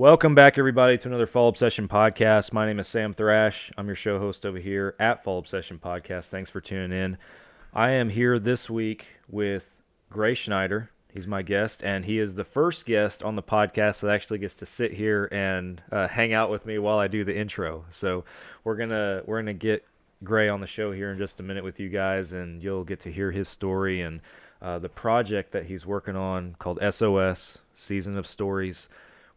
Welcome back, everybody, to another Fall Obsession podcast. My name is Sam Thrash. I'm your show host over here at Fall Obsession Podcast. Thanks for tuning in. I am here this week with Gray Schneider. He's my guest, and he is the first guest on the podcast that actually gets to sit here and hang out with me while I do the intro. So we're gonna get Gray on the show here in just a minute with you guys, and you'll get to hear his story and the project that he's working on called S.O.S, Season of Stories.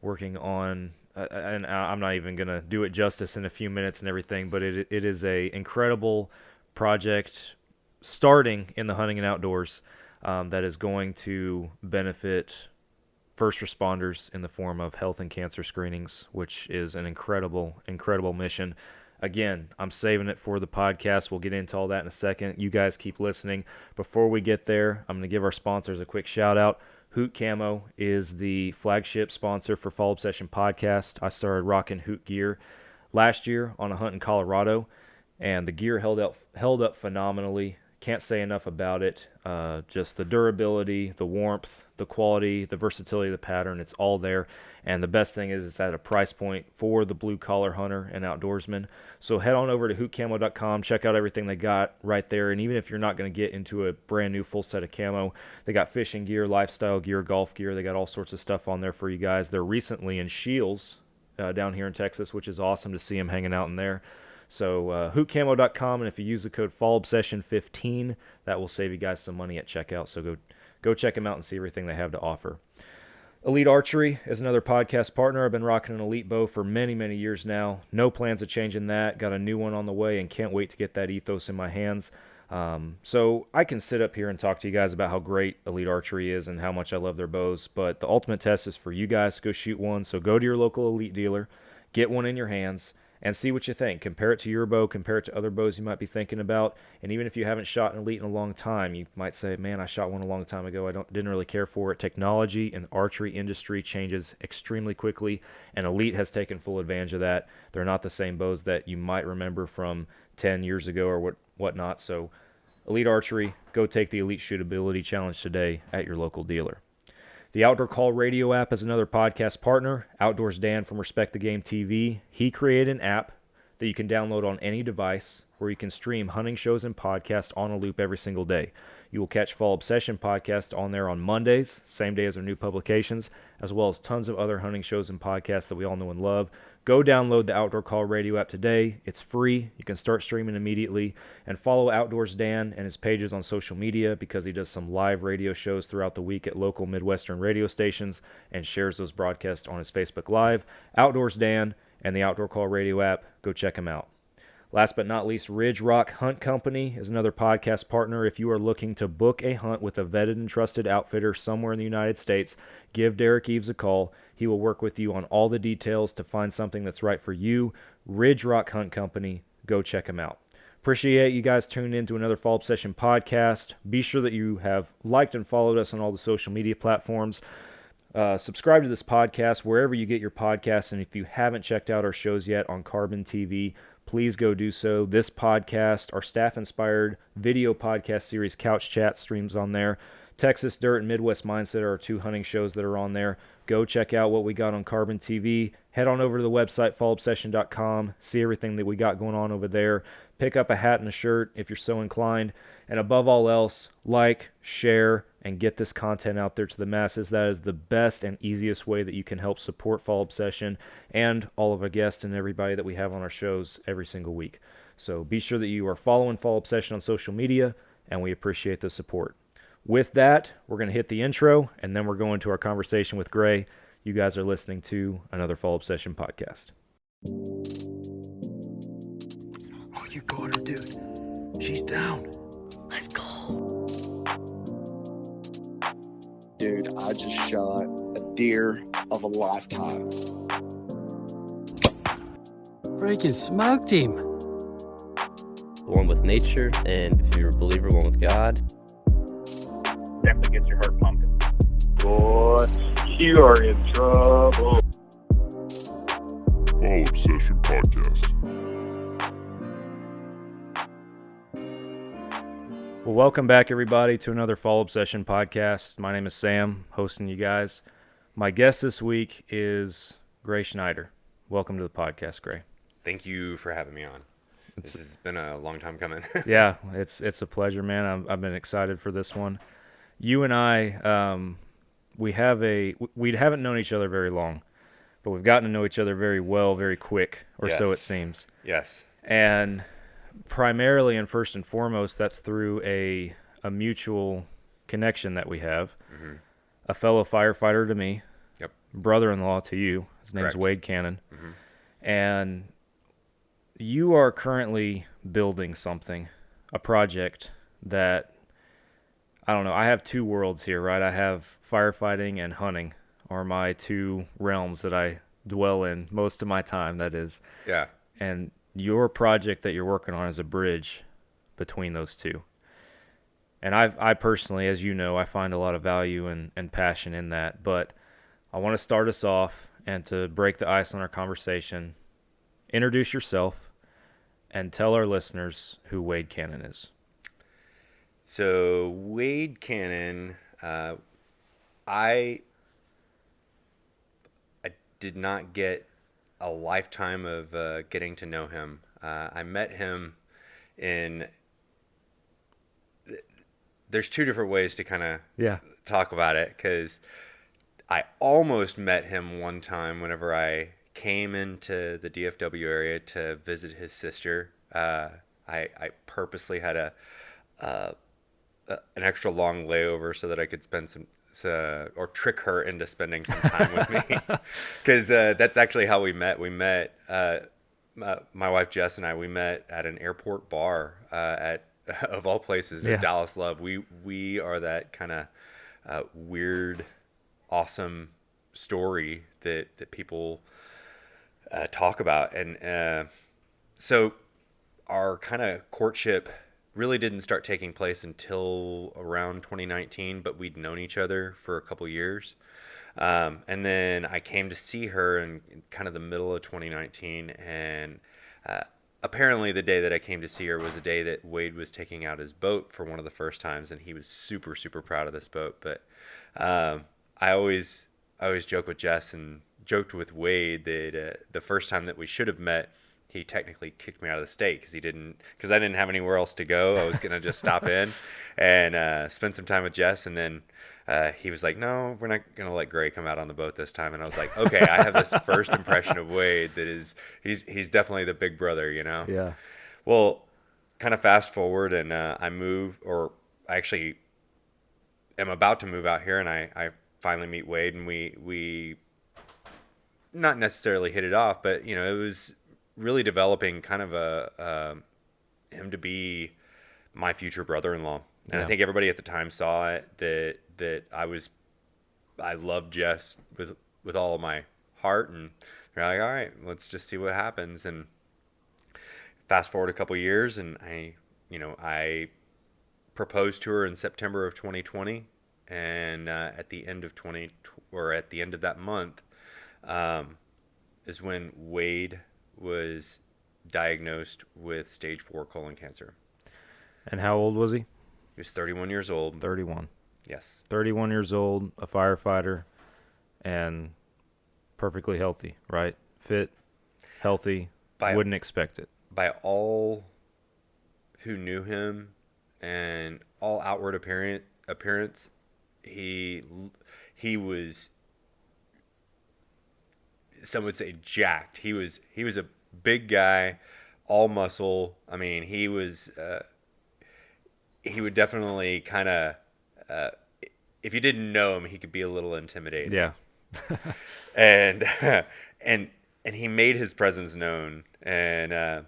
Working on, and I'm not even going to do it justice in a few minutes and everything, but it is a incredible project starting in the hunting and outdoors that is going to benefit first responders in the form of health and cancer screenings, which is an incredible, incredible mission. Again, I'm saving it for the podcast. We'll get into all that in a second. You guys keep listening. Before we get there, I'm going to give our sponsors a quick shout out. Hoot Camo is the flagship sponsor for Fall Obsession Podcast. I started rocking Hoot gear last year on a hunt in Colorado, and the gear held up phenomenally. Can't say enough about it. Just the durability, the warmth, the quality, the versatility of the pattern, it's all there. And the best thing is it's at a price point for the blue-collar hunter and outdoorsman. So head on over to hootcamo.com, check out everything they got right there. And even if you're not going to get into a brand new full set of camo, they got fishing gear, lifestyle gear, golf gear. They got all sorts of stuff on there for you guys. They're recently in Shields down here in Texas, which is awesome to see them hanging out in there. So hootcamo.com, and if you use the code FallObsession15, that will save you guys some money at checkout. So go check them out and see everything they have to offer. Elite Archery is another podcast partner. I've been rocking an Elite bow for many, many years now. No plans of changing that. Got a new one on the way and can't wait to get that ethos in my hands. So I can sit up here and talk to you guys about how great Elite Archery is and how much I love their bows, but the ultimate test is for you guys to go shoot one. So go to your local Elite dealer, get one in your hands, and see what you think. Compare it to your bow, compare it to other bows you might be thinking about. And even if you haven't shot an Elite in a long time, you might say, man, I shot one a long time ago. Didn't really care for it. Technology and the archery industry changes extremely quickly, and Elite has taken full advantage of that. They're not the same bows that you might remember from 10 years ago or whatnot. So Elite Archery, go take the Elite Shootability Challenge today at your local dealer. The Outdoor Call Radio app is another podcast partner. Outdoors Dan from Respect the Game TV. He created an app that you can download on any device where you can stream hunting shows and podcasts on a loop every single day. You will catch Fall Obsession podcast on there on Mondays, same day as our new publications, as well as tons of other hunting shows and podcasts that we all know and love. Go download the Outdoor Call Radio app today. It's free. You can start streaming immediately. And follow Outdoors Dan and his pages on social media because he does some live radio shows throughout the week at local Midwestern radio stations and shares those broadcasts on his Facebook Live. Outdoors Dan and the Outdoor Call Radio app. Go check him out. Last but not least, Ridge Rock Hunt Company is another podcast partner. If you are looking to book a hunt with a vetted and trusted outfitter somewhere in the United States, give Derek Eves a call. He will work with you on all the details to find something that's right for you. Ridge Rock Hunt Company. Go check him out. Appreciate you guys tuning in to another Fall Obsession podcast. Be sure that you have liked and followed us on all the social media platforms. Subscribe to this podcast wherever you get your podcasts. And if you haven't checked out our shows yet on Carbon TV, please go do so. This podcast, our staff-inspired video podcast series, Couch Chat, streams on there. Texas Dirt and Midwest Mindset are our two hunting shows that are on there. Go check out what we got on Carbon TV. Head on over to the website, fallobsession.com. See everything that we got going on over there. Pick up a hat and a shirt if you're so inclined. And above all else, like, share, and get this content out there to the masses. That is the best and easiest way that you can help support Fall Obsession and all of our guests and everybody that we have on our shows every single week. So be sure that you are following Fall Obsession on social media, and we appreciate the support. With that, we're going to hit the intro, and then we're going to our conversation with Gray. You guys are listening to another Fall Obsession podcast. Oh, you got her, dude. She's down. Let's go. Dude, I just shot a deer of a lifetime. Freaking smoked him. One with nature, and if you're a believer, one with God. Definitely gets your heart pumping. Boy, you are in trouble. Fall Obsession Podcast. Well, welcome back, everybody, to another Fall Obsession podcast. My name is Sam, hosting you guys. My guest this week is Gray Schneider. Welcome to the podcast, Gray. Thank you for having me on. This has been a long time coming. Yeah, it's a pleasure, man. I've been excited for this one. You and I, we haven't known each other very long, but we've gotten to know each other very well, very quick, or so it seems. Yes. And primarily and first and foremost, that's through a mutual connection that we have. Mm-hmm. A fellow firefighter to me, Yep. brother-in-law to you. His name's Correct. Wade Cannon. Mm-hmm. And you are currently building something, a project that, I don't know, I have two worlds here, right? I have firefighting and hunting are my two realms that I dwell in most of my time, that is. Yeah. And your project that you're working on is a bridge between those two. And I personally, as you know, I find a lot of value and passion in that. But I want to start us off, and to break the ice on our conversation, introduce yourself and tell our listeners who Wade Cannon is. So Wade Cannon, I did not get a lifetime of getting to know him. I met him in... There's two different ways to kind of talk about it, because I almost met him one time whenever I came into the DFW area to visit his sister. I purposely had an extra long layover so that I could spend or trick her into spending some time with me, because that's actually how we met. We met, my wife Jess and we met at an airport bar of all places, at Dallas Love. We are that kind of weird, awesome story that people talk about. And so our kind of courtship really didn't start taking place until around 2019, but we'd known each other for a couple years. And then I came to see her in kind of the middle of 2019, and apparently the day that I came to see her was the day that Wade was taking out his boat for one of the first times, and he was super, super proud of this boat. But I always joke with Jess and joked with Wade that the first time that we should have met, he technically kicked me out of the state because I didn't have anywhere else to go. I was gonna just stop in and spend some time with Jess, and then he was like, "No, we're not gonna let Gray come out on the boat this time." And I was like, "Okay, I have this first impression of Wade that is he's definitely the big brother, you know." Yeah. Well, kind of fast forward, and I actually am about to move out here, and I finally meet Wade, and we not necessarily hit it off, but it was really developing kind of him to be my future brother-in-law. And I think everybody at the time saw it, that I loved Jess with all of my heart, and they're like, all right, let's just see what happens. And fast forward a couple years, and I proposed to her in September of 2020, and at the end of that month is when Wade was diagnosed with stage 4 colon cancer. And how old was he? He was 31 years old. 31. Yes. 31 years old, a firefighter, and perfectly healthy, right? Fit, healthy, wouldn't expect it. By all who knew him and all outward appearance, he was, some would say, jacked. He was a big guy, all muscle. I mean, he would definitely kind of, if you didn't know him, he could be a little intimidating. Yeah. and he made his presence known, and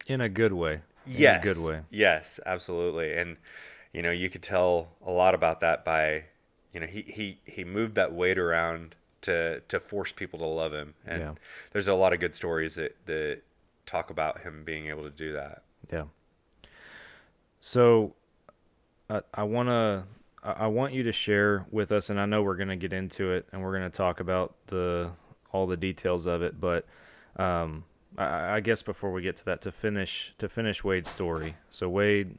in a good way. Yes. In a good way. Yes, absolutely. And you could tell a lot about that by, he moved that weight around to force people to love him. And there's a lot of good stories that talk about him being able to do that. Yeah. So I want you to share with us, and I know we're going to get into it and we're going to talk about all the details of it, but I guess before we get to that, to finish Wade's story. So Wade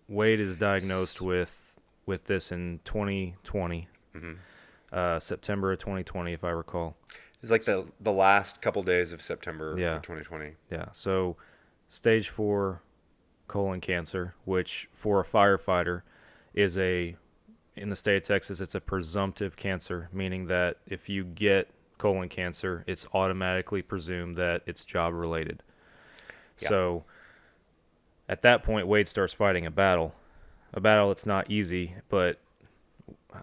is diagnosed with this in 2020, September of 2020, if I recall. It's like the last couple days of September Yeah. of 2020. Yeah. So stage 4 colon cancer, which for a firefighter is in the state of Texas, it's a presumptive cancer, meaning that if you get colon cancer, it's automatically presumed that it's job related. Yeah. So at that point, Wade starts fighting a battle. A battle that's not easy, but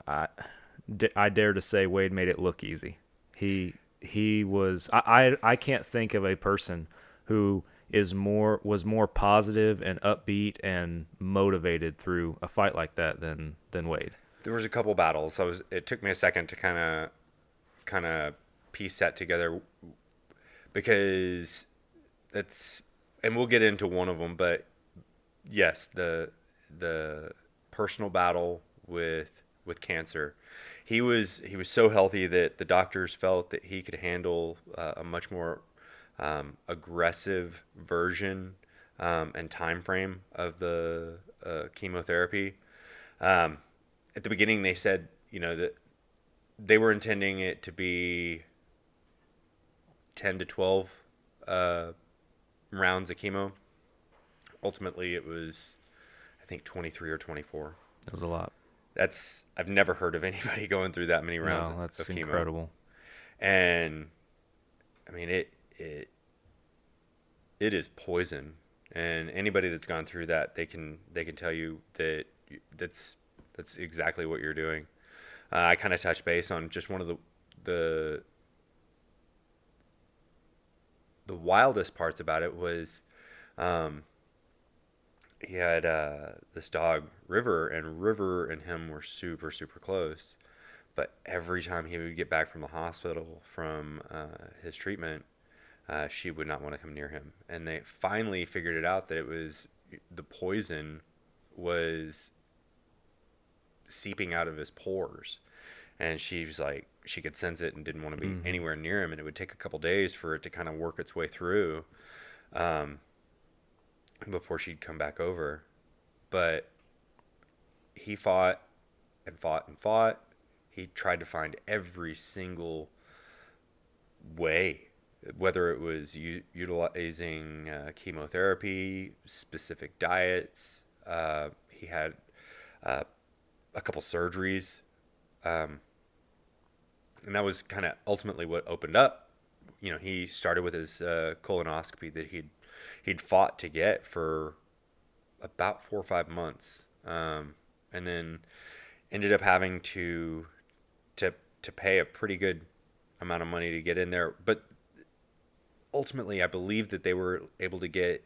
I dare to say Wade made it look easy. He was I can't think of a person who was more positive and upbeat and motivated through a fight like that than Wade. There was a couple battles. It took me a second to kind of piece that together, because and we'll get into one of them, but yes, the personal battle with cancer. He was so healthy that the doctors felt that he could handle a much more aggressive version and time frame of the chemotherapy. At the beginning, they said, that they were intending it to be 10 to 12 rounds of chemo. Ultimately, it was, I think, 23 or 24. That was a lot. I've never heard of anybody going through that many rounds No, that's of chemo. incredible. And I mean, it is poison. And anybody that's gone through that, they can tell you that that's exactly what you're doing. I kind of touched base on just one of the wildest parts about it was, he had this dog, River, and River and him were super, super close. But every time he would get back from the hospital from his treatment, she would not want to come near him. And they finally figured it out that it was the poison was seeping out of his pores. And she was like, she could sense it and didn't want to be anywhere near him. And it would take a couple days for it to kind of work its way through before she'd come back over. But he fought and fought and fought. He tried to find every single way, whether it was utilizing chemotherapy, specific diets. He had a couple surgeries. And that was kind of ultimately what opened up. He started with his colonoscopy that he'd fought to get for about 4 or 5 months, and then ended up having to pay a pretty good amount of money to get in there. But ultimately, I believe that they were able to get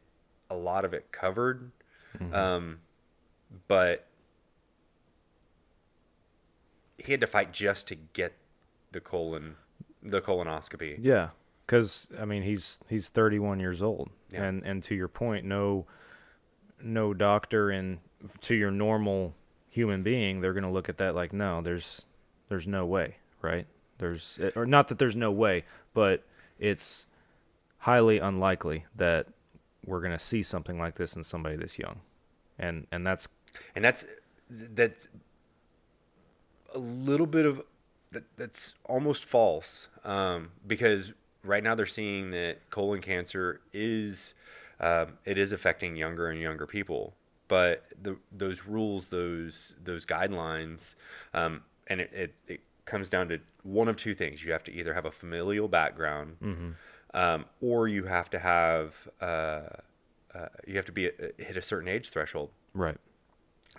a lot of it covered. But he had to fight just to get the colonoscopy. Yeah, because I mean he's 31 years old, Yeah. and to your point, no doctor and to your normal human being, they're gonna look at that like, no, there's no way, right? Or not that there's no way, but it's highly unlikely that we're gonna see something like this in somebody this young, and that's a little bit of that's almost false, because right now they're seeing that colon cancer is it is affecting younger and younger people, but those rules, those guidelines, and it comes down to one of two things. You have to either have a familial background, or you have to have hit a certain age threshold. right.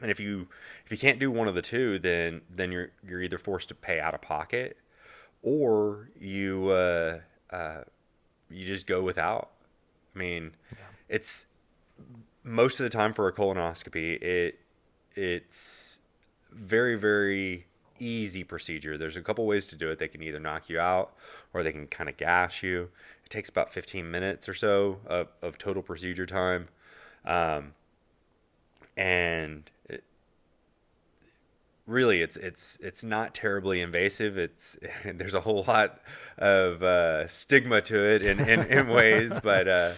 And if you can't do one of the two, then you're either forced to pay out of pocket, or you just go without. I mean, it's most of the time for a colonoscopy, it's very, very easy procedure. There's a couple ways to do it. They can either knock you out or they can kind of gas you. It takes about 15 minutes or so of total procedure time. And really, it's not terribly invasive. There's a whole lot of stigma to it in ways, but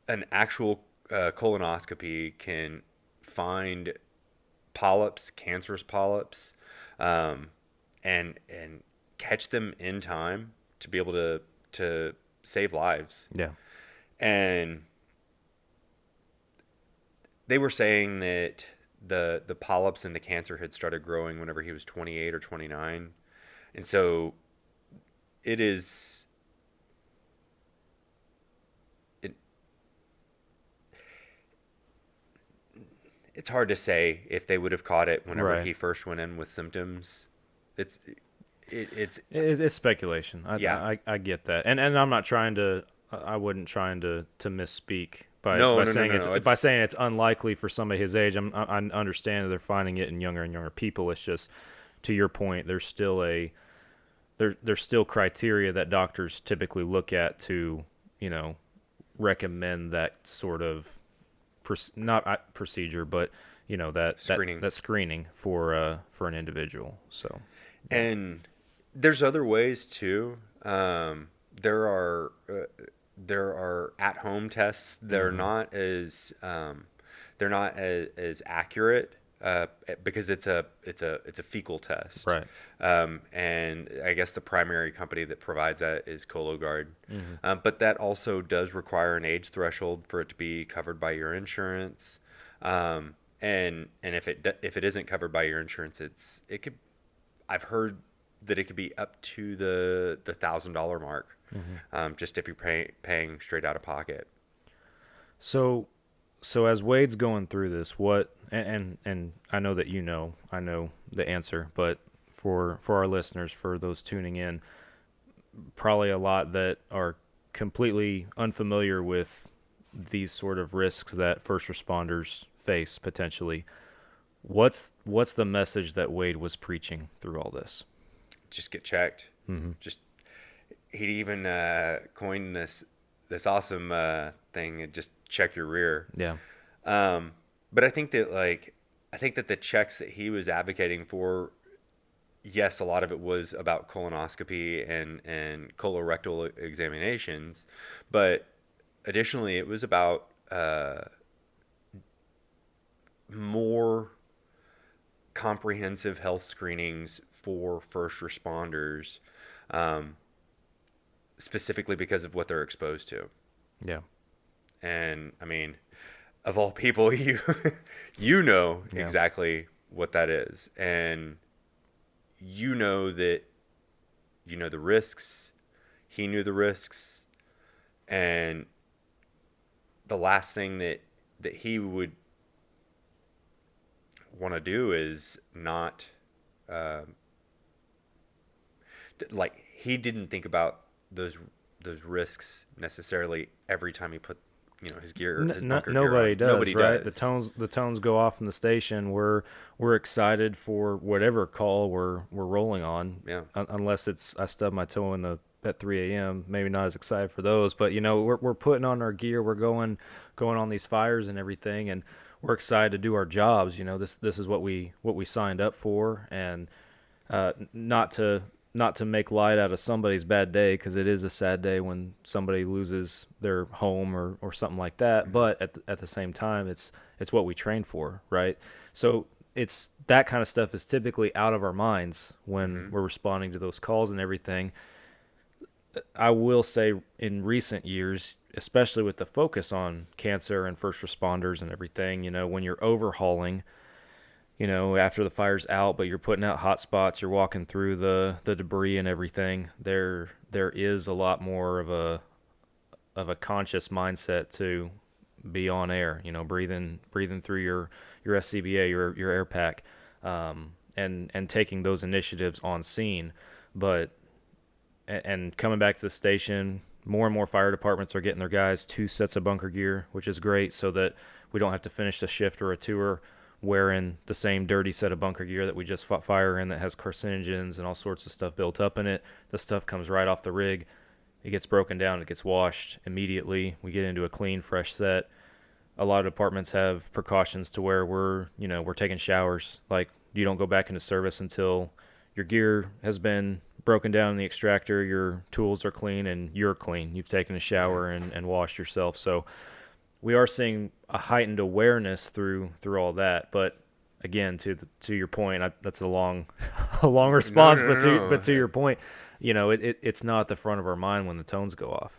an actual colonoscopy can find polyps, cancerous polyps, and catch them in time to be able to save lives. Yeah. And they were saying that the polyps and the cancer had started growing whenever he was 28 or 29. And so it's hard to say if they would have caught it whenever he first went in with symptoms. It's speculation. I get that. And I'm not trying to, I wouldn't trying to misspeak by saying it's unlikely for somebody his age. I understand that they're finding it in younger and younger people. It's just, to your point, there's still there's still criteria that doctors typically look at to, recommend that sort of not procedure, but that screening for an individual. So, and there's other ways too. There are at-home tests that are not as accurate because it's a fecal test, right? And I guess the primary company that provides that is Cologuard, but that also does require an age threshold for it to be covered by your insurance. And if it isn't covered by your insurance, I've heard that it could be up to the $1,000 mark, just if you're paying straight out of pocket. So as Wade's going through this, what and I know that I know the answer, but for our listeners, for those tuning in, probably a lot that are completely unfamiliar with these sort of risks that first responders face potentially. What's the message that Wade was preaching through all this? Just get checked. Just he'd even coined this awesome thing, just check your rear. Yeah. But I think that the checks that he was advocating for, yes, a lot of it was about colonoscopy and colorectal examinations, but additionally it was about more comprehensive health screenings for first responders, specifically because of what they're exposed to. Yeah. And I mean, of all people, you know exactly what that is, and that the risks. He knew the risks, and the last thing that he would want to do is not he didn't think about those risks necessarily every time he put his gear, his bunker gear on. Nobody does. Nobody right? does. The tones go off in the station. We're excited for whatever call we're rolling on. Yeah. Unless it's I stubbed my toe at 3 a.m. Maybe not as excited for those, but we're putting on our gear. We're going on these fires and everything, and we're excited to do our jobs. This is what we signed up for, and not to make light out of somebody's bad day, because it is a sad day when somebody loses their home or something like that. But at the same time, it's what we train for, right? So it's that kind of stuff is typically out of our minds when we're responding to those calls and everything. I will say in recent years, especially with the focus on cancer and first responders and everything, when you're overhauling, after the fire's out, but you're putting out hot spots, you're walking through the debris and everything, there is a lot more of a conscious mindset to be on air, breathing through your SCBA, your air pack, and taking those initiatives on scene. But and coming back to the station, more and more fire departments are getting their guys 2 sets of bunker gear, which is great, so that we don't have to finish a shift or a tour wearing the same dirty set of bunker gear that we just fought fire in that has carcinogens and all sorts of stuff built up in it. The stuff comes right off the rig. It gets broken down. It gets washed immediately. We get into a clean, fresh set. A lot of departments have precautions to where we're taking showers. Like, you don't go back into service until your gear has been broken down in the extractor, your tools are clean, and you're clean. You've taken a shower and washed yourself. So we are seeing a heightened awareness through all that. But again, to your point, that's a long a long response, No. but to your point, it's not at the front of our mind when the tones go off.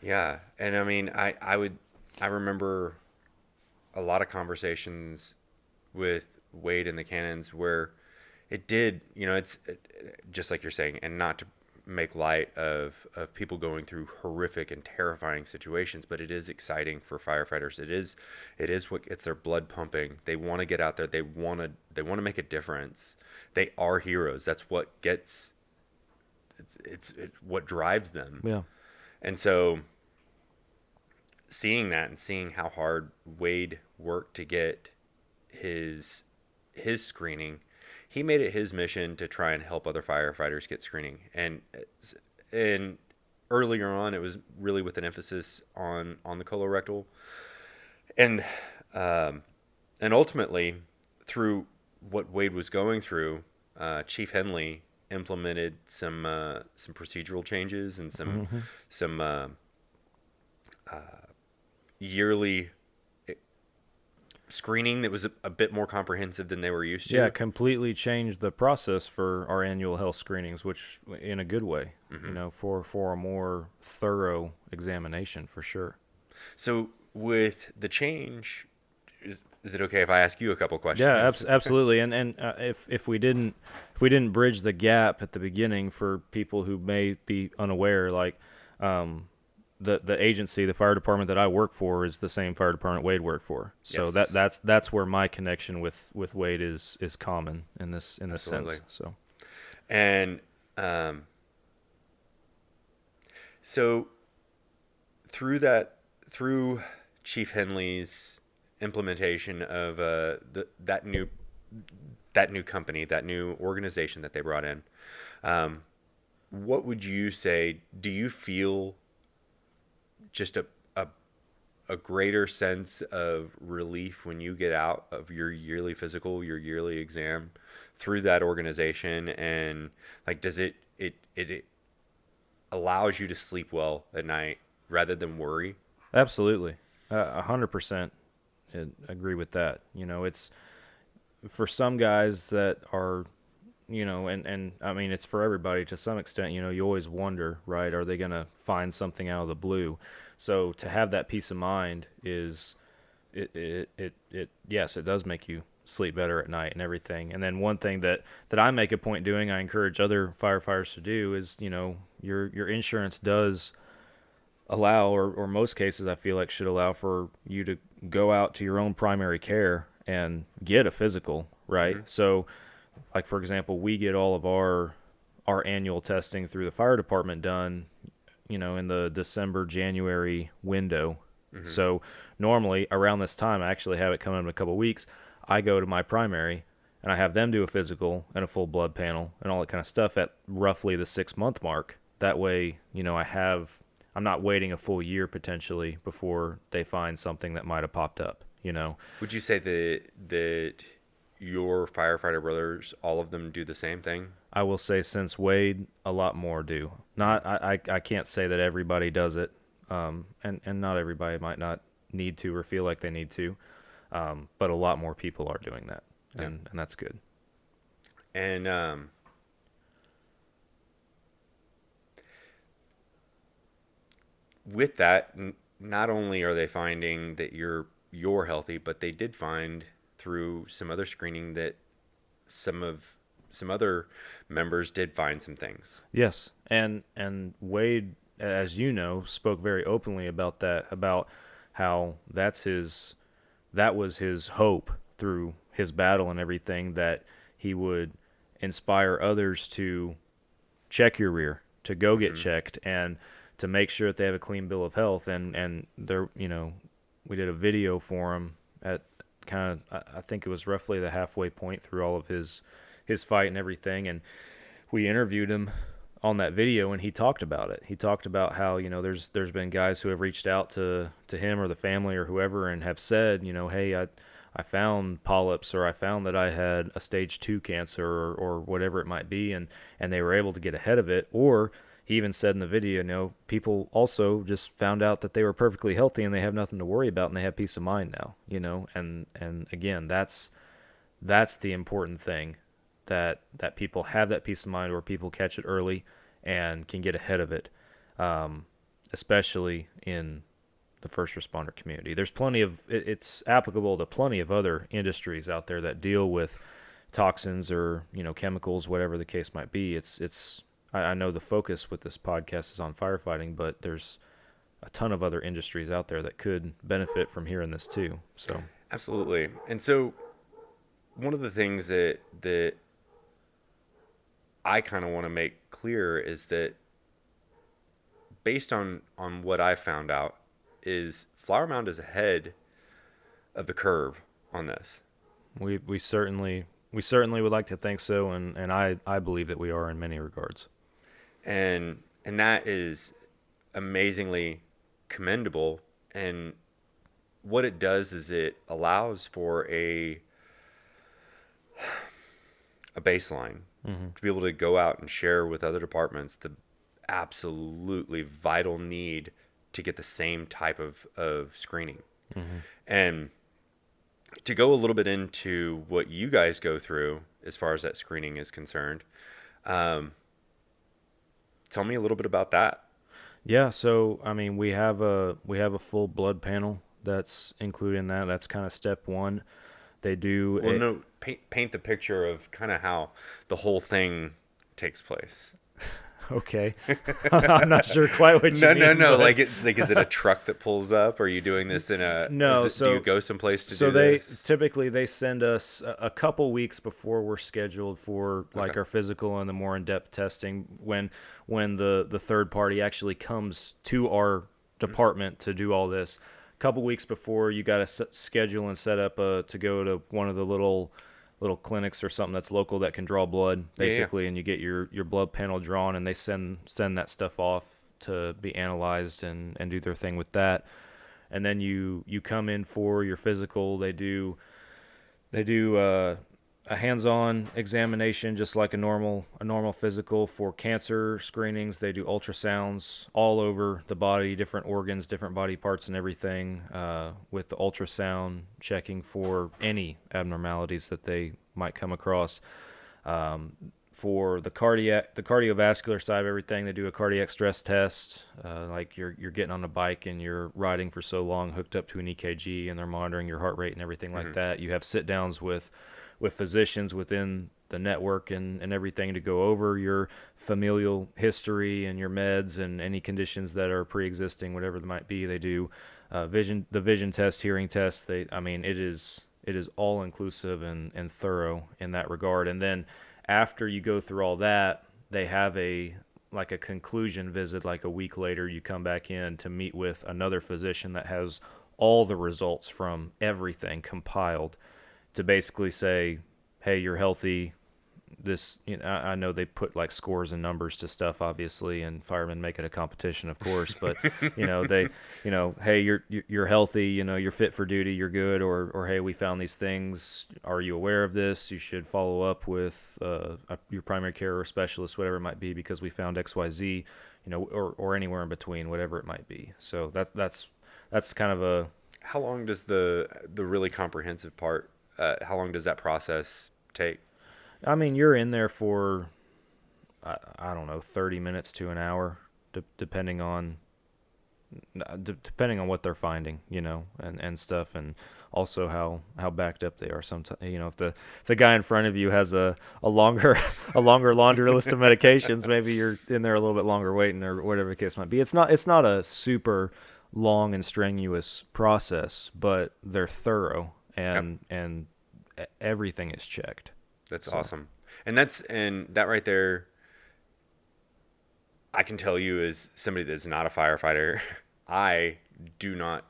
Yeah, and I mean, I remember a lot of conversations with Wade and the Cannons where it did, it's just like you're saying, and not to make light of people going through horrific and terrifying situations, but it is exciting for firefighters. It is what gets their blood pumping. They want to get out there. They want to make a difference. They are heroes. That's what gets. It's what drives them. Yeah. And so seeing that and seeing how hard Wade worked to get his screening, he made it his mission to try and help other firefighters get screening. And earlier on, it was really with an emphasis on the colorectal. And ultimately, through what Wade was going through, Chief Henley implemented some procedural changes and some yearly screening that was a bit more comprehensive than they were used to. Yeah, completely changed the process for our annual health screenings, which in a good way, for a more thorough examination for sure. So with the change, is it okay if I ask you a couple questions? Yeah, absolutely. And if we didn't bridge the gap at the beginning for people who may be unaware, like the agency, the fire department that I work for is the same fire department Wade worked for. So Yes. that's where my connection with Wade is common in this Absolutely. sense. So And so through Chief Henley's implementation of that new company, that new organization that they brought in, what would you say? Do you feel just a greater sense of relief when you get out of your yearly physical, your yearly exam through that organization? And like, does it allows you to sleep well at night rather than worry? absolutely, 100% agree with that. It's for some guys that are, and I mean, it's for everybody to some extent. You always wonder, right? Are they going to find something out of the blue? So to have that peace of mind is, yes, it does make you sleep better at night and everything. And then one thing that I make a point doing, I encourage other firefighters to do is, your insurance does allow, or most cases I feel like should allow for you to go out to your own primary care and get a physical, right? Mm-hmm. So like, for example, we get all of our annual testing through the fire department done, in the December, January window. Mm-hmm. So normally around this time, I actually have it coming in a couple of weeks. I go to my primary and I have them do a physical and a full blood panel and all that kind of stuff at roughly the 6-month mark. That way, I'm not waiting a full year potentially before they find something that might have popped up, Would you say that your firefighter brothers, all of them do the same thing? I will say since Wade, a lot more do. I can't say that everybody does it, and not everybody might not need to or feel like they need to, but a lot more people are doing that, and that's good. And with that, not only are they finding that you're healthy, but they did find through some other screening that some other members did find some things. Yes, and Wade, as you know, spoke very openly about that, about how that was his hope through his battle and everything, that he would inspire others to check your rear, to go get checked, and to make sure that they have a clean bill of health. And there, we did a video for him at kind of, I think it was roughly the halfway point through all of his fight and everything, and we interviewed him on that video, and he talked about it. He talked about how, there's been guys who have reached out to him or the family or whoever and have said, hey, I found polyps, or I found that I had a stage 2 cancer, or whatever it might be, and they were able to get ahead of it. Or he even said in the video, people also just found out that they were perfectly healthy and they have nothing to worry about and they have peace of mind now, and again, that's that's the important thing, that people have that peace of mind, or people catch it early and can get ahead of it, especially in the first responder community. There's plenty of it's applicable to plenty of other industries out there that deal with toxins or chemicals, whatever the case might be. I know the focus with this podcast is on firefighting, but there's a ton of other industries out there that could benefit from hearing this too. So absolutely. And so one of the things that I kind of want to make clear is that based on what I found out is Flower Mound is ahead of the curve on this. We certainly would like to think so, and I believe that we are in many regards. And that is amazingly commendable. And what it does is it allows for a baseline to be able to go out and share with other departments the absolutely vital need to get the same type of screening. And to go a little bit into what you guys go through as far as that screening is concerned, tell me a little bit about that. Yeah, so I mean, we have a full blood panel that's included in that. That's kind of step one. They do. Well, no, paint the picture of kind of how the whole thing takes place. Okay, I'm not sure quite what you mean. No. Like is it a truck that pulls up? Or are you doing this in a? No. Do you go someplace to do this? So typically they send us a couple weeks before we're scheduled for like our physical and the more in-depth testing. When the third party actually comes to our department to do all this, a couple weeks before, you got to schedule and set up to go to one of the little clinics or something that's local that can draw blood, basically, and you get your blood panel drawn, and they send that stuff off to be analyzed and do their thing with that. And then you come in for your physical. They do a hands-on examination, just like a normal physical. For cancer screenings, they do ultrasounds all over the body, different organs, different body parts and everything, with the ultrasound checking for any abnormalities that they might come across. For the cardiovascular side of everything, they do a cardiac stress test, like you're getting on a bike and you're riding for so long hooked up to an EKG, and they're monitoring your heart rate and everything like that. You have sit-downs with physicians within the network and everything to go over your familial history and your meds and any conditions that are pre-existing, whatever they might be. They do the vision test, hearing test. It is all inclusive and thorough in that regard. And then after you go through all that, they have a conclusion visit, like a week later. You come back in to meet with another physician that has all the results from everything compiled, to basically say, hey, you're healthy. This, I know they put like scores and numbers to stuff, obviously, and firemen make it a competition, of course, but hey, you're healthy, you're fit for duty, you're good, or hey, we found these things. Are you aware of this? You should follow up with your primary care or specialist, whatever it might be, because we found XYZ, or anywhere in between, whatever it might be. So that's kind of a. How long does the really comprehensive part? How long does that process take? I mean, you're in there for, I don't know, 30 minutes to an hour, depending on what they're finding, and stuff, and also how backed up they are. Sometimes, if the guy in front of you has a longer laundry list of medications, maybe you're in there a little bit longer waiting, or whatever the case might be. It's not a super long and strenuous process, but they're thorough. And everything is checked. That's awesome. And that right there, I can tell you, as somebody that's not a firefighter, I don't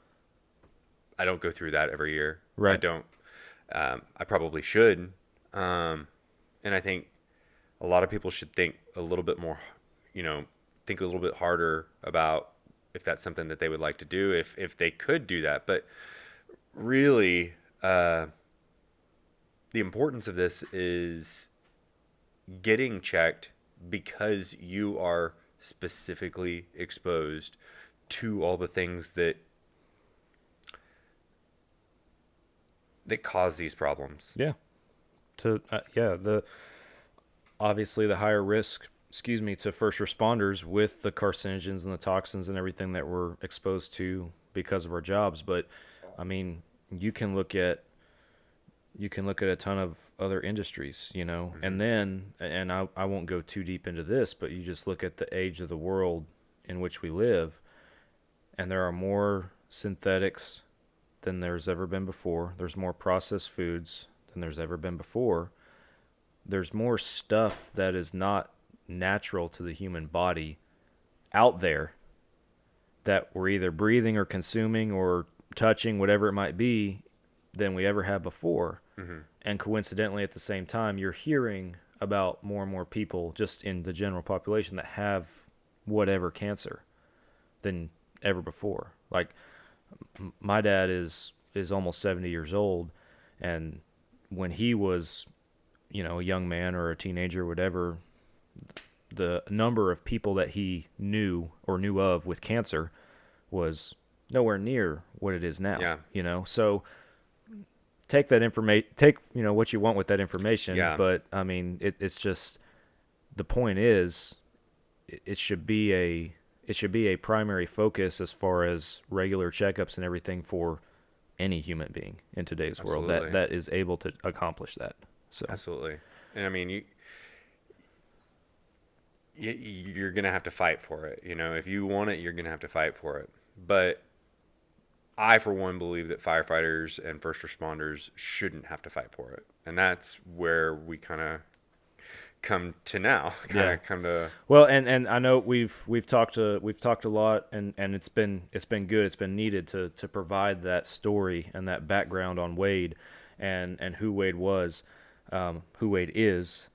go through that every year. Right. I don't. I probably should. And I think a lot of people should think a little bit more, think a little bit harder about if that's something that they would like to do, if they could do that. But really, the importance of this is getting checked because you are specifically exposed to all the things that cause these problems. Yeah. to obviously the higher risk, to first responders with the carcinogens and the toxins and everything that we're exposed to because of our jobs. But I mean, you can look at a ton of other industries, and then, and I won't go too deep into this, but you just look at the age of the world in which we live, and there are more synthetics than there's ever been before. There's more processed foods than there's ever been before. There's more stuff that is not natural to the human body out there that we're either breathing or consuming or touching, whatever it might be, than we ever have before. Mm-hmm. And coincidentally, at the same time, you're hearing about more and more people just in the general population that have whatever cancer than ever before. Like, my dad is almost 70 years old, and when he was, a young man or a teenager or whatever, the number of people that he knew of with cancer was nowhere near what it is now. Yeah. So take that what you want with that information. Yeah. But I mean, it's just, the point is, it should be a primary focus as far as regular checkups and everything for any human being in today's world that is able to accomplish that. So absolutely. And I mean, you're going to have to fight for it. If you want it, you're going to have to fight for it. But I, for one, believe that firefighters and first responders shouldn't have to fight for it. And that's where we kind of come to now. Well, and I know we've talked a lot, and it's been good. It's been needed to provide that story and that background on Wade and who Wade was, who Wade is.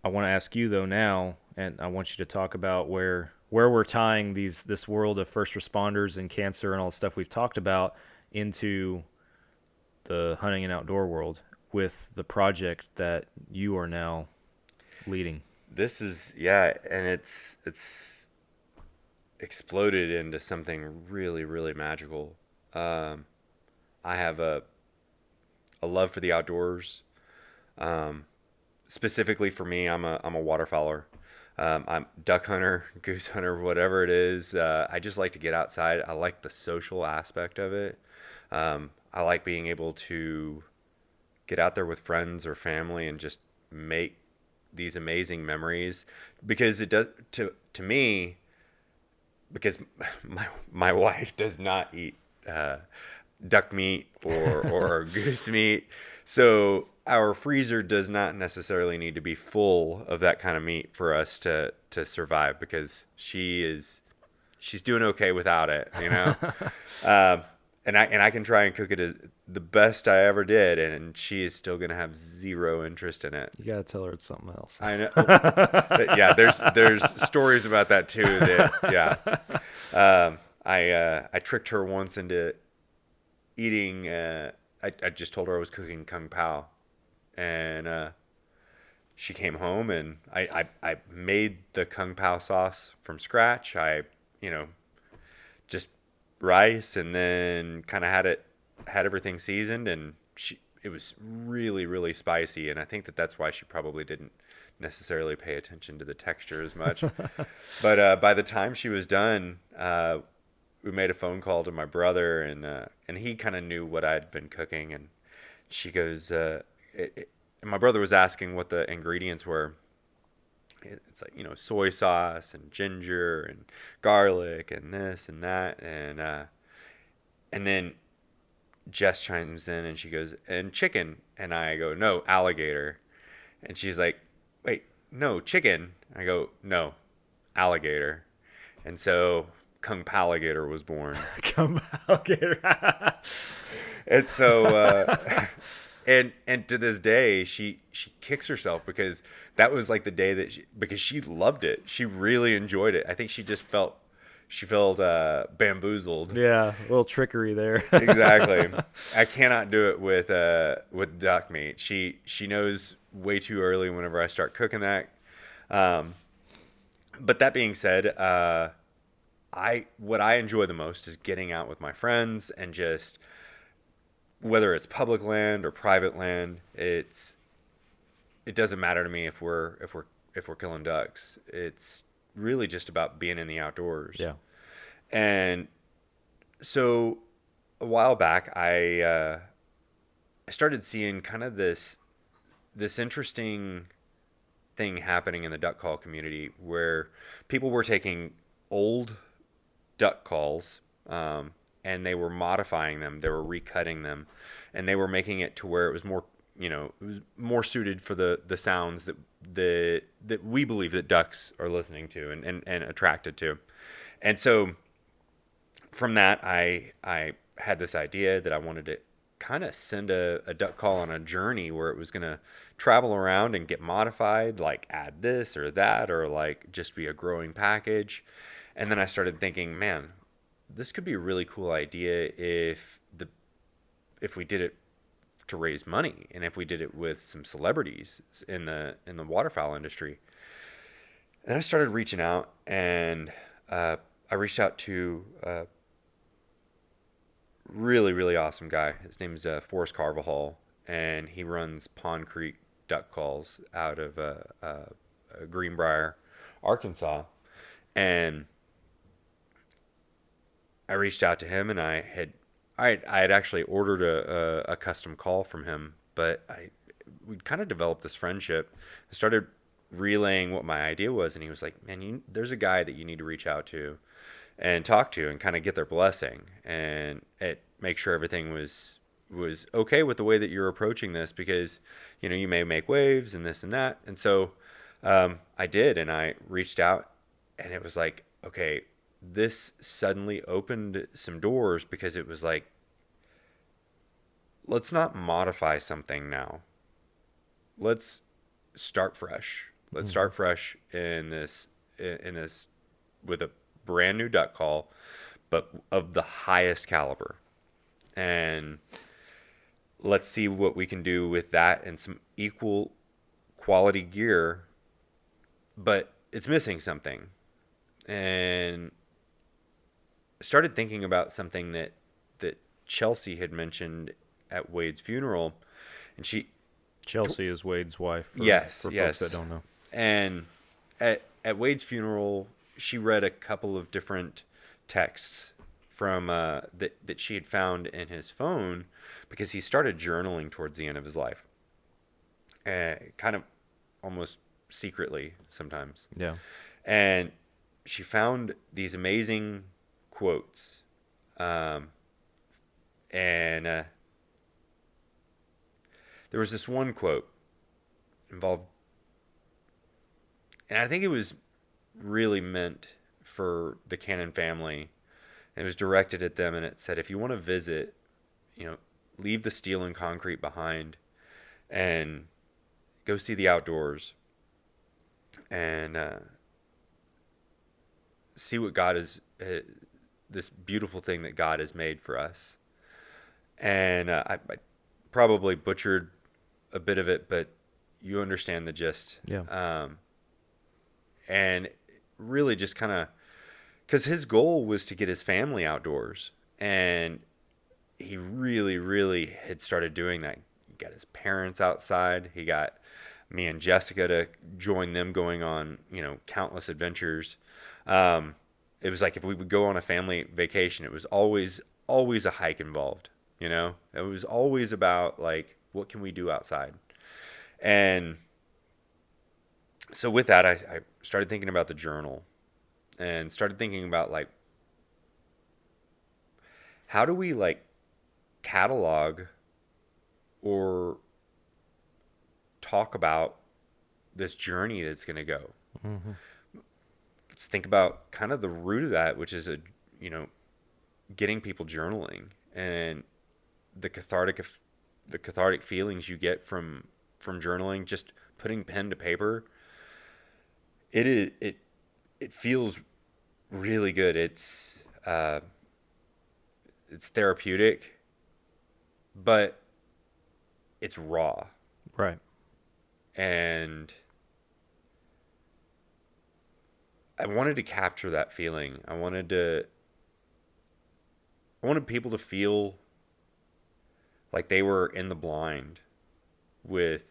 I want to ask you though now, and I want you to talk about where we're tying this world of first responders and cancer and all the stuff we've talked about into the hunting and outdoor world with the project that you are now leading. This is, and it's exploded into something really, really magical. I have a love for the outdoors. Specifically for me, I'm a waterfowler. I'm duck hunter, goose hunter, whatever it is. I just like to get outside. I like the social aspect of it. I like being able to get out there with friends or family and just make these amazing memories, because it does to me, because my wife does not eat duck meat or goose meat. So our freezer does not necessarily need to be full of that kind of meat for us to survive, because she's doing okay without it, and I can try and cook it as the best I ever did, and she is still gonna have zero interest in it. You gotta tell her it's something else. I know. But yeah, there's stories about that too. I tricked her once into eating. I just told her I was cooking kung pao, and she came home, and I made the kung pao sauce from scratch. Just rice, and then kind of had everything seasoned, and it was really, really spicy, and I think that's why she probably didn't necessarily pay attention to the texture as much. But by the time she was done, we made a phone call to my brother, and he kind of knew what I'd been cooking, and she goes, and my brother was asking what the ingredients were. It's like, soy sauce and ginger and garlic and this and that, and then Jess chimes in and she goes, and chicken, and I go, no, alligator, and she's like, wait, no, chicken. I go, no, alligator, and so Kung Paligator was born. Kung Paligator. And so, and to this day, she kicks herself, because that was like the day because she loved it. She really enjoyed it. I think she just felt bamboozled. Yeah, a little trickery there. Exactly. I cannot do it with duck meat. She knows way too early whenever I start cooking that. But that being said, what I enjoy the most is getting out with my friends, and just, whether it's public land or private land, it's it doesn't matter to me if we're killing ducks. It's really just about being in the outdoors. Yeah. And so a while back, I started seeing kind of this interesting thing happening in the duck call community where people were taking old duck calls, and they were modifying them, they were recutting them, and they were making it to where it was more, it was more suited for the sounds that we believe that ducks are listening to and attracted to. And so from that, I had this idea that I wanted to kind of send a duck call on a journey where it was going to travel around and get modified, like add this or that, or like just be a growing package. And then I started thinking, man, this could be a really cool idea if we did it to raise money, and if we did it with some celebrities in the waterfowl industry. And I started reaching out, and I reached out to a really, really awesome guy. His name is Forrest Carvajal, and he runs Pond Creek duck calls out of Greenbrier, Arkansas. And I reached out to him, and I had actually ordered a custom call from him, but we kind of developed this friendship. I started relaying what my idea was, and he was like, man, there's a guy that you need to reach out to and talk to and kind of get their blessing and make sure everything was okay with the way that you're approaching this, because you may make waves and this and that. And so I did, and I reached out, and it was like, okay, this suddenly opened some doors, because it was like, let's not modify something now. Let's start fresh. Let's start fresh in this with a brand new duck call, but of the highest caliber. And let's see what we can do with that and some equal quality gear, but it's missing something. And started thinking about something that Chelsea had mentioned at Wade's funeral, and Chelsea is Wade's wife. For folks that don't know. And at Wade's funeral, she read a couple of different texts from that she had found in his phone, because he started journaling towards the end of his life, kind of almost secretly sometimes. Yeah. And she found these amazing quotes, and there was this one quote involved, and I think it was really meant for the Cannon family. And it was directed at them, and it said, if you want to visit, leave the steel and concrete behind and go see the outdoors and see what God is, this beautiful thing that God has made for us. And I probably butchered a bit of it, but you understand the gist. Yeah. And really just kind of, because his goal was to get his family outdoors, and he really, really had started doing that. He got his parents outside. He got me and Jessica to join them, going on, countless adventures. It was like if we would go on a family vacation, it was always a hike involved. It was always about, like, what can we do outside? And so with that, I started thinking about the journal, and started thinking about, like, how do we, like, catalog or talk about this journey that's going to go. Mm-hmm. Let's think about kind of the root of that, which is getting people journaling, and the cathartic feelings you get from journaling, just putting pen to paper. It feels really good. It's therapeutic, but it's raw. Right. And I wanted to capture that feeling. I wanted people to feel like they were in the blind with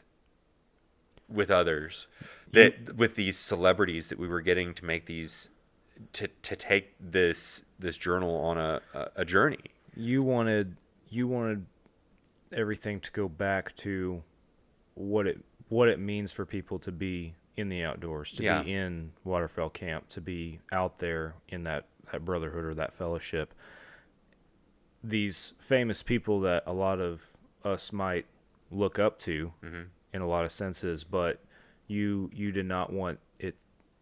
with others, that with these celebrities that we were getting to make these, to take this journal on a journey. You wanted everything to go back to what it means for people to be in the outdoors, to be in waterfowl camp, to be out there in that brotherhood or that fellowship. These famous people that a lot of us might look up to in a lot of senses, but you did not want it.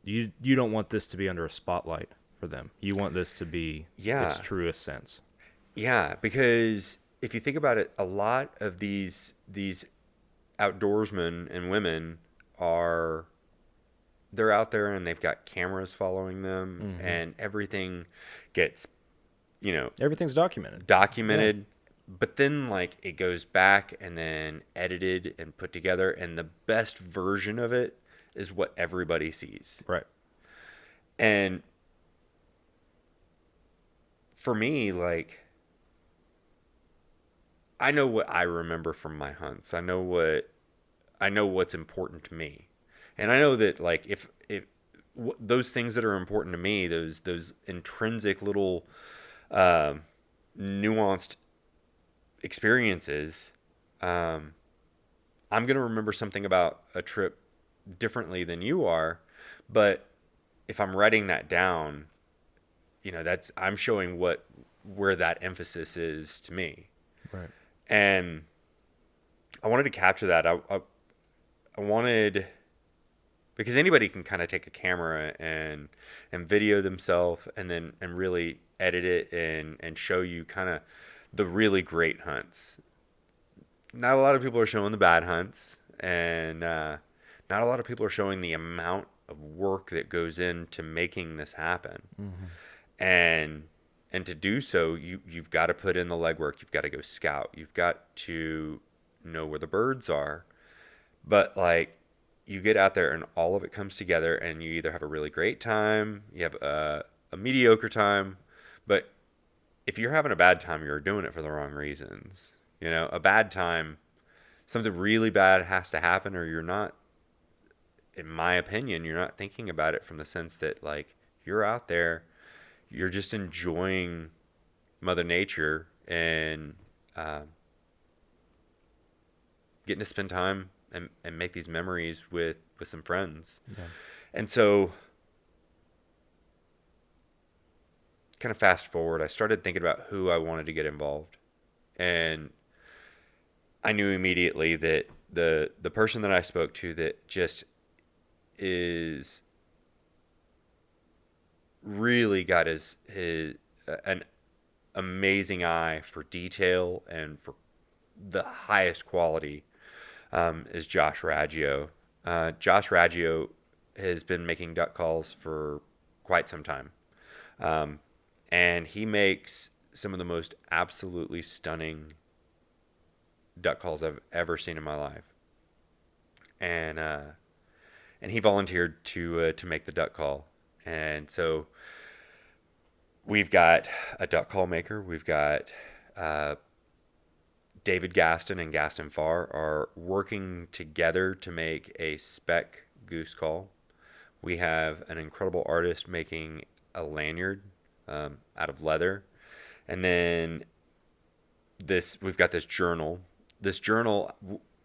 You don't want this to be under a spotlight for them. You want this to be its truest sense. Yeah, because if you think about it, a lot of these outdoorsmen and women they're out there and they've got cameras following them, and everything gets, everything's documented. Yeah. But then like it goes back and then edited and put together, and the best version of it is what everybody sees. Right. And for me, like, I know what I remember from my hunts. I know what's important to me. And I know that, like, if those things that are important to me, those intrinsic little nuanced experiences, I'm going to remember something about a trip differently than you are. But if I'm writing that down, I'm showing where that emphasis is to me. Right. And I wanted to capture that. I wanted, because anybody can kind of take a camera and video themselves and really edit it and show you kind of the really great hunts. Not a lot of people are showing the bad hunts, and not a lot of people are showing the amount of work that goes into making this happen. And to do so, you've got to put in the legwork. You've got to go scout. You've got to know where the birds are. But like, you get out there and all of it comes together, and you either have a really great time, you have a mediocre time. But if you're having a bad time, you're doing it for the wrong reasons. A bad time, something really bad has to happen, or you're not, in my opinion, you're not thinking about it from the sense that, like, you're out there, you're just enjoying Mother Nature and getting to spend time and make these memories with some friends. Yeah. And so, kind of fast forward, I started thinking about who I wanted to get involved. And I knew immediately that the person that I spoke to that just is really got an amazing eye for detail and for the highest quality is Josh Raggio. Josh Raggio has been making duck calls for quite some time. And he makes some of the most absolutely stunning duck calls I've ever seen in my life. And he volunteered to make the duck call. And so we've got a duck call maker. We've got David Gaston and Gaston Farr are working together to make a spec goose call. We have an incredible artist making a lanyard out of leather. And then we've got this journal. This journal,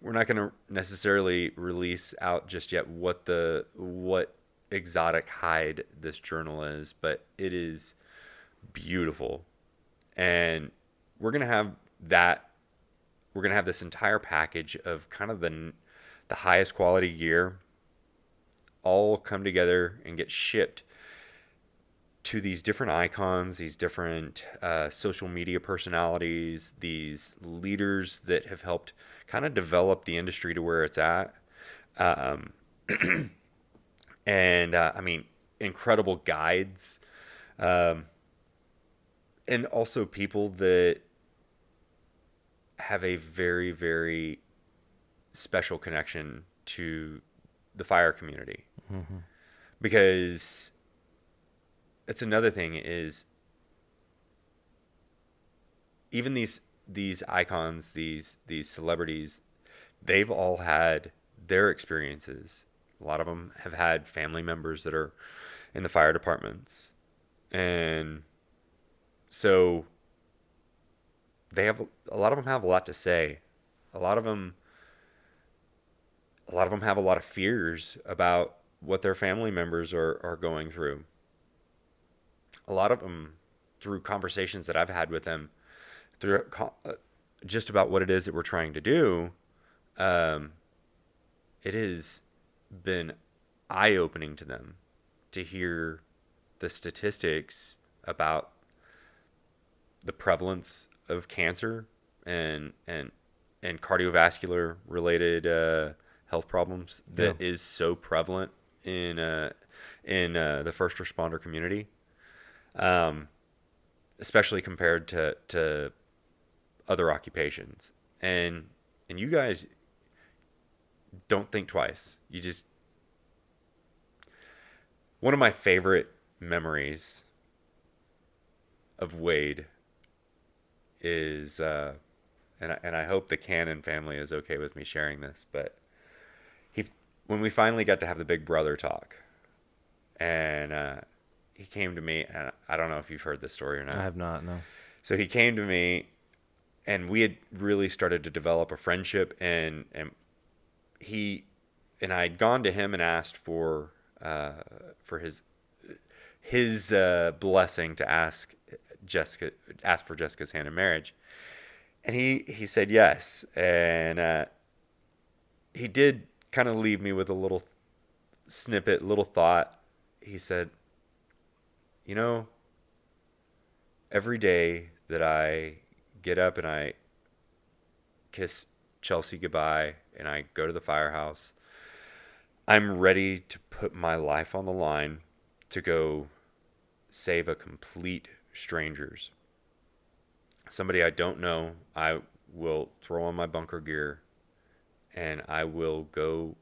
we're not going to necessarily release out just yet what exotic hide this journal is, but it is beautiful. And we're going to have this entire package of kind of the highest quality gear all come together and get shipped to these different icons, these different social media personalities, these leaders that have helped kind of develop the industry to where it's at. And I mean, incredible guides, and also people that have a very, very special connection to the fire community. Mm-hmm. Because it's another thing is even these icons, these celebrities, they've all had their experiences. A lot of them have had family members that are in the fire departments. And so a lot of them have a lot to say. A lot of them have a lot of fears about what their family members are going through. A lot of them, through conversations that I've had with them, through just about what it is that we're trying to do, it has been eye-opening to them to hear the statistics about the prevalence of cancer and cardiovascular related health problems that is so prevalent in the first responder community, especially compared to other occupations. And you guys don't think twice. You just, one of my favorite memories of Wade is, and I hope the Cannon family is okay with me sharing this, but when we finally got to have the big brother talk, and he came to me, and I don't know if you've heard this story or not. I have not, no. So he came to me, and we had really started to develop a friendship, and I'd gone to him and asked for his blessing to ask for Jessica's hand in marriage, and he said yes, and he did kind of leave me with a little snippet, little thought. He said, every day that I get up and I kiss Chelsea goodbye and I go to the firehouse, I'm ready to put my life on the line to go save a complete strangers. Somebody I don't know, I will throw on my bunker gear and I will go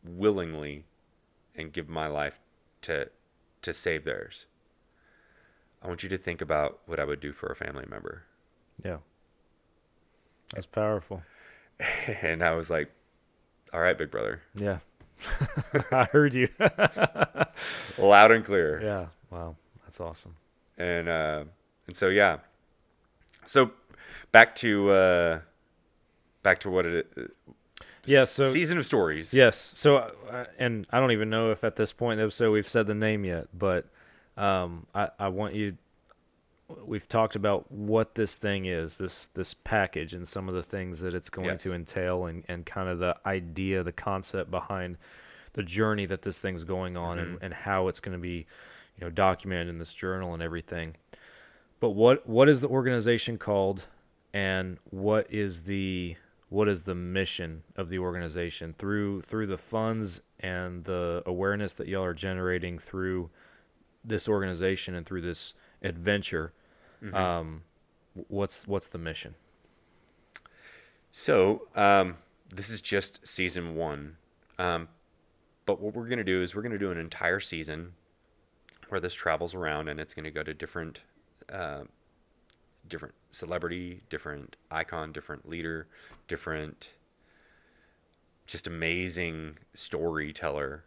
willingly and give my life to save theirs. I want you to think about what I would do for a family member. Yeah. That's powerful. And I was like, all right, big brother. Yeah. I heard you. Loud and clear. Yeah. Wow. That's awesome. And so, yeah. So back to what it is. Yeah, so Season of Stories. Yes. So, and I don't even know if at this point in the episode we've said the name yet, but I want you. We've talked about what this thing is, this package, and some of the things that it's going to entail, and kind of the idea, the concept behind the journey that this thing's going on, and how it's going to be, documented in this journal and everything. But what is the organization called, and what is the mission of the organization through the funds and the awareness that y'all are generating through this organization and through this adventure? What's the mission? So this is just season 1, but what we're going to do is we're going to do an entire season where this travels around, and it's going to go to different celebrity, different icon, different leader, different just amazing storyteller,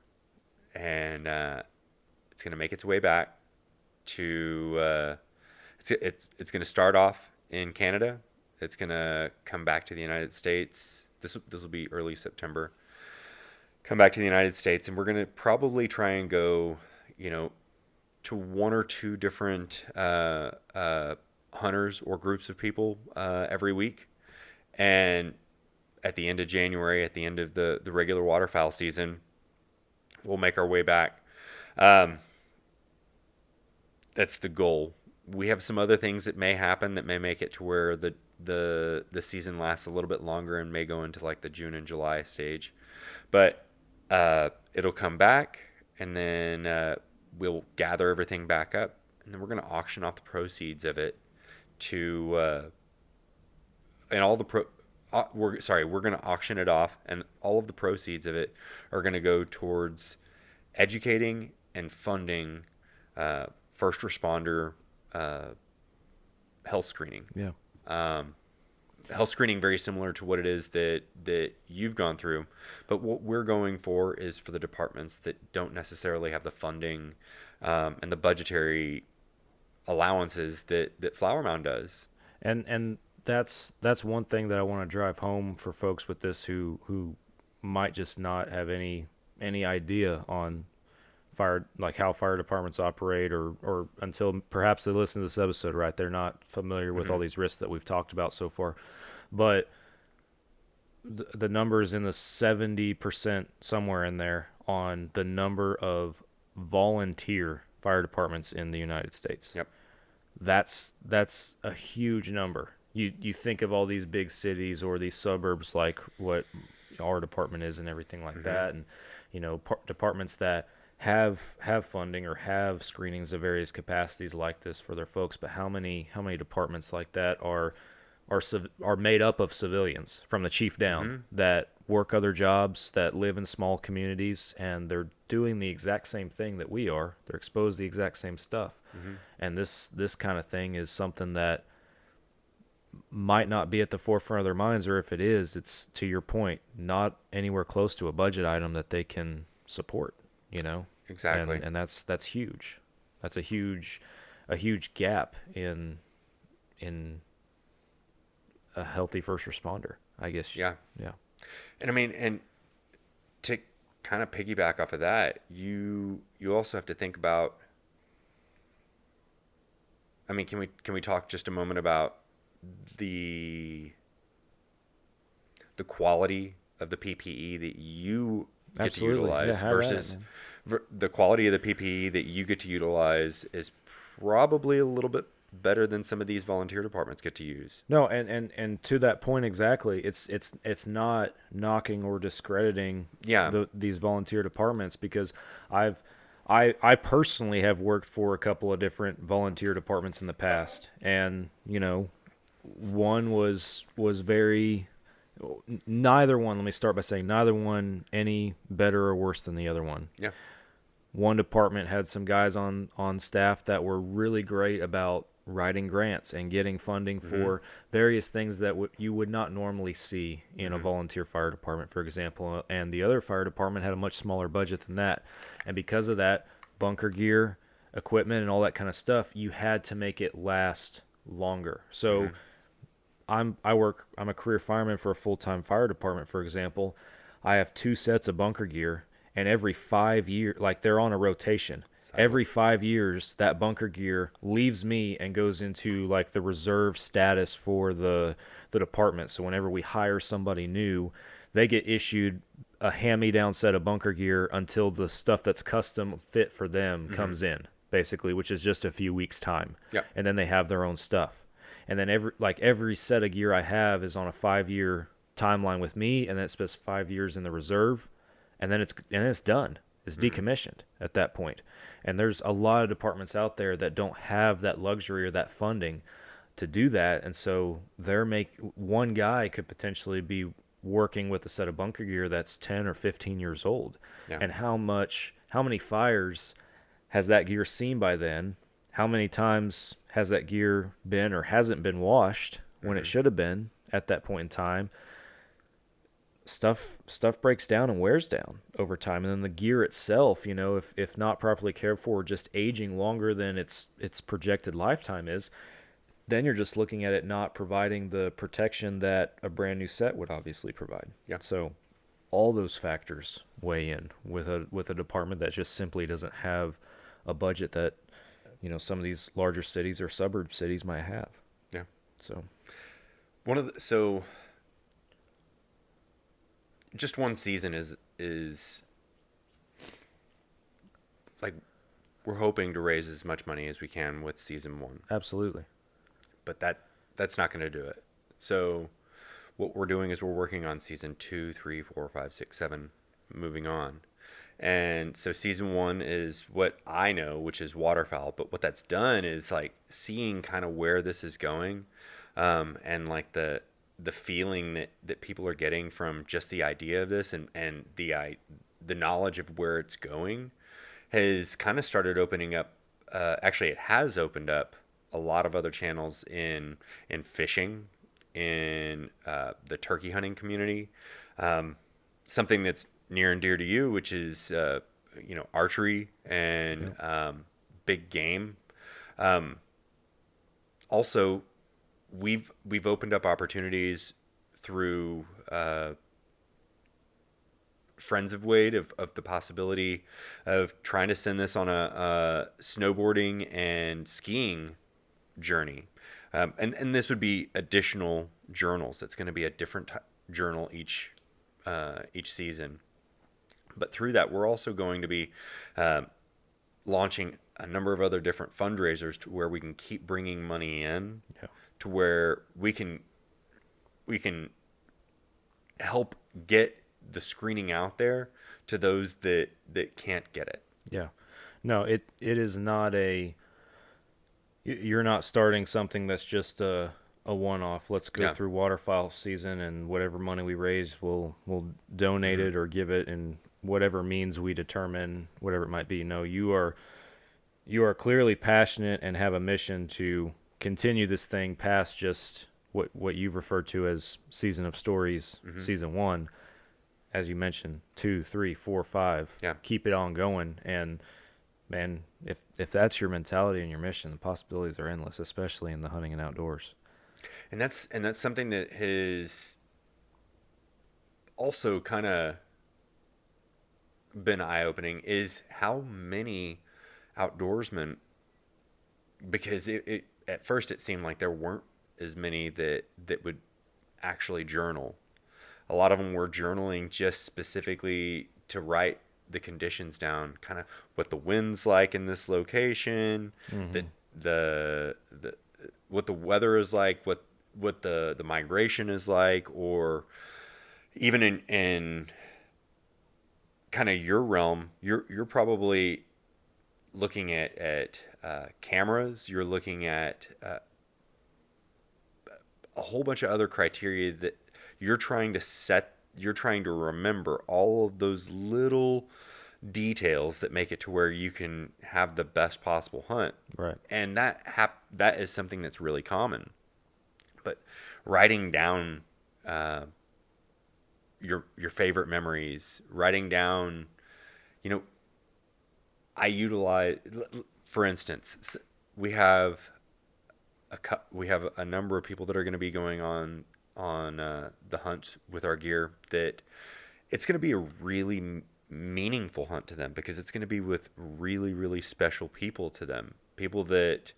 and it's going to make its way back to it's going to start off in Canada. It's going to come back to the United States. This will be early September. Come back to the United States, and we're going to probably try and go, to 1 or 2 different hunters or groups of people every week. And at the end of January, at the end of the regular waterfowl season, we'll make our way back. That's the goal. We have some other things that may happen that may make it to where the season lasts a little bit longer and may go into like the June and July stage. But it'll come back, and then we'll gather everything back up, and then we're going to auction off the proceeds of it to and all the we're going to auction it off, and all of the proceeds of it are going to go towards educating and funding first responder health screening. Yeah. health screening very similar to what it is that you've gone through. But what we're going for is for the departments that don't necessarily have the funding and the budgetary allowances that Flower Mound does. And that's one thing that I want to drive home for folks with this who might just not have any idea on fire, like how fire departments operate, or until perhaps they listen to this episode, right? They're not familiar with all these risks that we've talked about so far. But the number is in the 70%, somewhere in there, on the number of volunteer fire departments in the United States. Yep. That's a huge number. You think of all these big cities or these suburbs like what our department is and everything like that, and departments that have funding or have screenings of various capacities like this for their folks. But how many departments like that are made up of civilians from the chief down that work other jobs, that live in small communities, and they're doing the exact same thing that we are. They're exposed to the exact same stuff. And this kind of thing is something that might not be at the forefront of their minds, or if it is, it's, to your point, not anywhere close to a budget item that they can support, Exactly. And that's huge. That's a huge gap in a healthy first responder, I guess. Yeah. Yeah. And I mean, and to kind of piggyback off of that, you also have to think about, I mean, can we talk just a moment about the quality of the PPE that you get Absolutely. to utilize versus the quality of the PPE that you get to utilize is probably a little bit better than some of these volunteer departments get to use. No, and to that point exactly, it's not knocking or discrediting these volunteer departments, because I personally have worked for a couple of different volunteer departments in the past, and one was very, neither one, let me start by saying neither one any better or worse than the other one. Yeah. One department had some guys on staff that were really great about writing grants and getting funding for various things that you would not normally see in a volunteer fire department, for example. And the other fire department had a much smaller budget than that. And because of that, bunker gear, equipment, and all that kind of stuff, you had to make it last longer. So I'm a career fireman for a full-time fire department, for example. I have 2 sets of bunker gear, and every 5 years, like they're on a rotation. Every 5 years, that bunker gear leaves me and goes into like the reserve status for the department. So whenever we hire somebody new, they get issued a hand-me-down set of bunker gear until the stuff that's custom fit for them comes in, basically, which is just a few weeks' time. Yeah. And then they have their own stuff. And then every set of gear I have is on a 5-year timeline with me, and then it spends 5 years in the reserve, and then it's done. It's decommissioned at that point. And there's a lot of departments out there that don't have that luxury or that funding to do that, and so one guy could potentially be working with a set of bunker gear that's 10 or 15 years old. Yeah. And how many fires has that gear seen by then? How many times has that gear been or hasn't been washed when it should have been at that point in time? Stuff breaks down and wears down over time, and then the gear itself, if not properly cared for, just aging longer than its projected lifetime is, then you're just looking at it not providing the protection that a brand new set would obviously provide. Yeah. So all those factors weigh in with a department that just simply doesn't have a budget that some of these larger cities or suburb cities might have. Yeah. So just one season is like, we're hoping to raise as much money as we can with season 1. Absolutely. But that's not going to do it. So what we're doing is we're working on season 2, 3, 4, 5, 6, 7, moving on. And so season 1 is what I know, which is waterfowl. But what that's done is like seeing kind of where this is going, and like the feeling that people are getting from just the idea of this and the knowledge of where it's going has kind of started opening up. Actually, it has opened up a lot of other channels in fishing in the turkey hunting community. Something that's near and dear to you, which is archery and big game. Also, we've opened up opportunities through friends of Wade of the possibility of trying to send this on a snowboarding and skiing journey. And this would be additional journals. It's going to be a different journal each season. But through that, we're also going to be launching a number of other different fundraisers to where we can keep bringing money in, to where we can help get the screening out there to those that can't get it. Yeah. No, it is not you're not starting something that's just a one-off. Let's go through waterfowl season, and whatever money we raise, we'll donate it or give it in whatever means we determine, whatever it might be. No, you are clearly passionate and have a mission to continue this thing past just what you've referred to as Season of Stories, season 1, as you mentioned, 2, 3, 4, 5. Yeah. Keep it on going. And man, if that's your mentality and your mission, the possibilities are endless, especially in the hunting and outdoors. And that's something that has also kind of been eye-opening, is how many outdoorsmen, because it at first it seemed like there weren't as many that would actually journal. A lot of them were journaling just specifically to write the conditions down, kind of what the wind's like in this location, the what the weather is like, what the migration is like, or even in kind of your realm, you're probably looking at cameras, you're looking at a whole bunch of other criteria that you're trying to remember all of those little details that make it to where you can have the best possible hunt. Right. And that is something that's really common. But writing down your favorite memories, writing down, I utilize, for instance, we have a number of people that are going to be going on the hunt with our gear, that it's going to be a really meaningful hunt to them, because it's going to be with really, really special people to them. People that,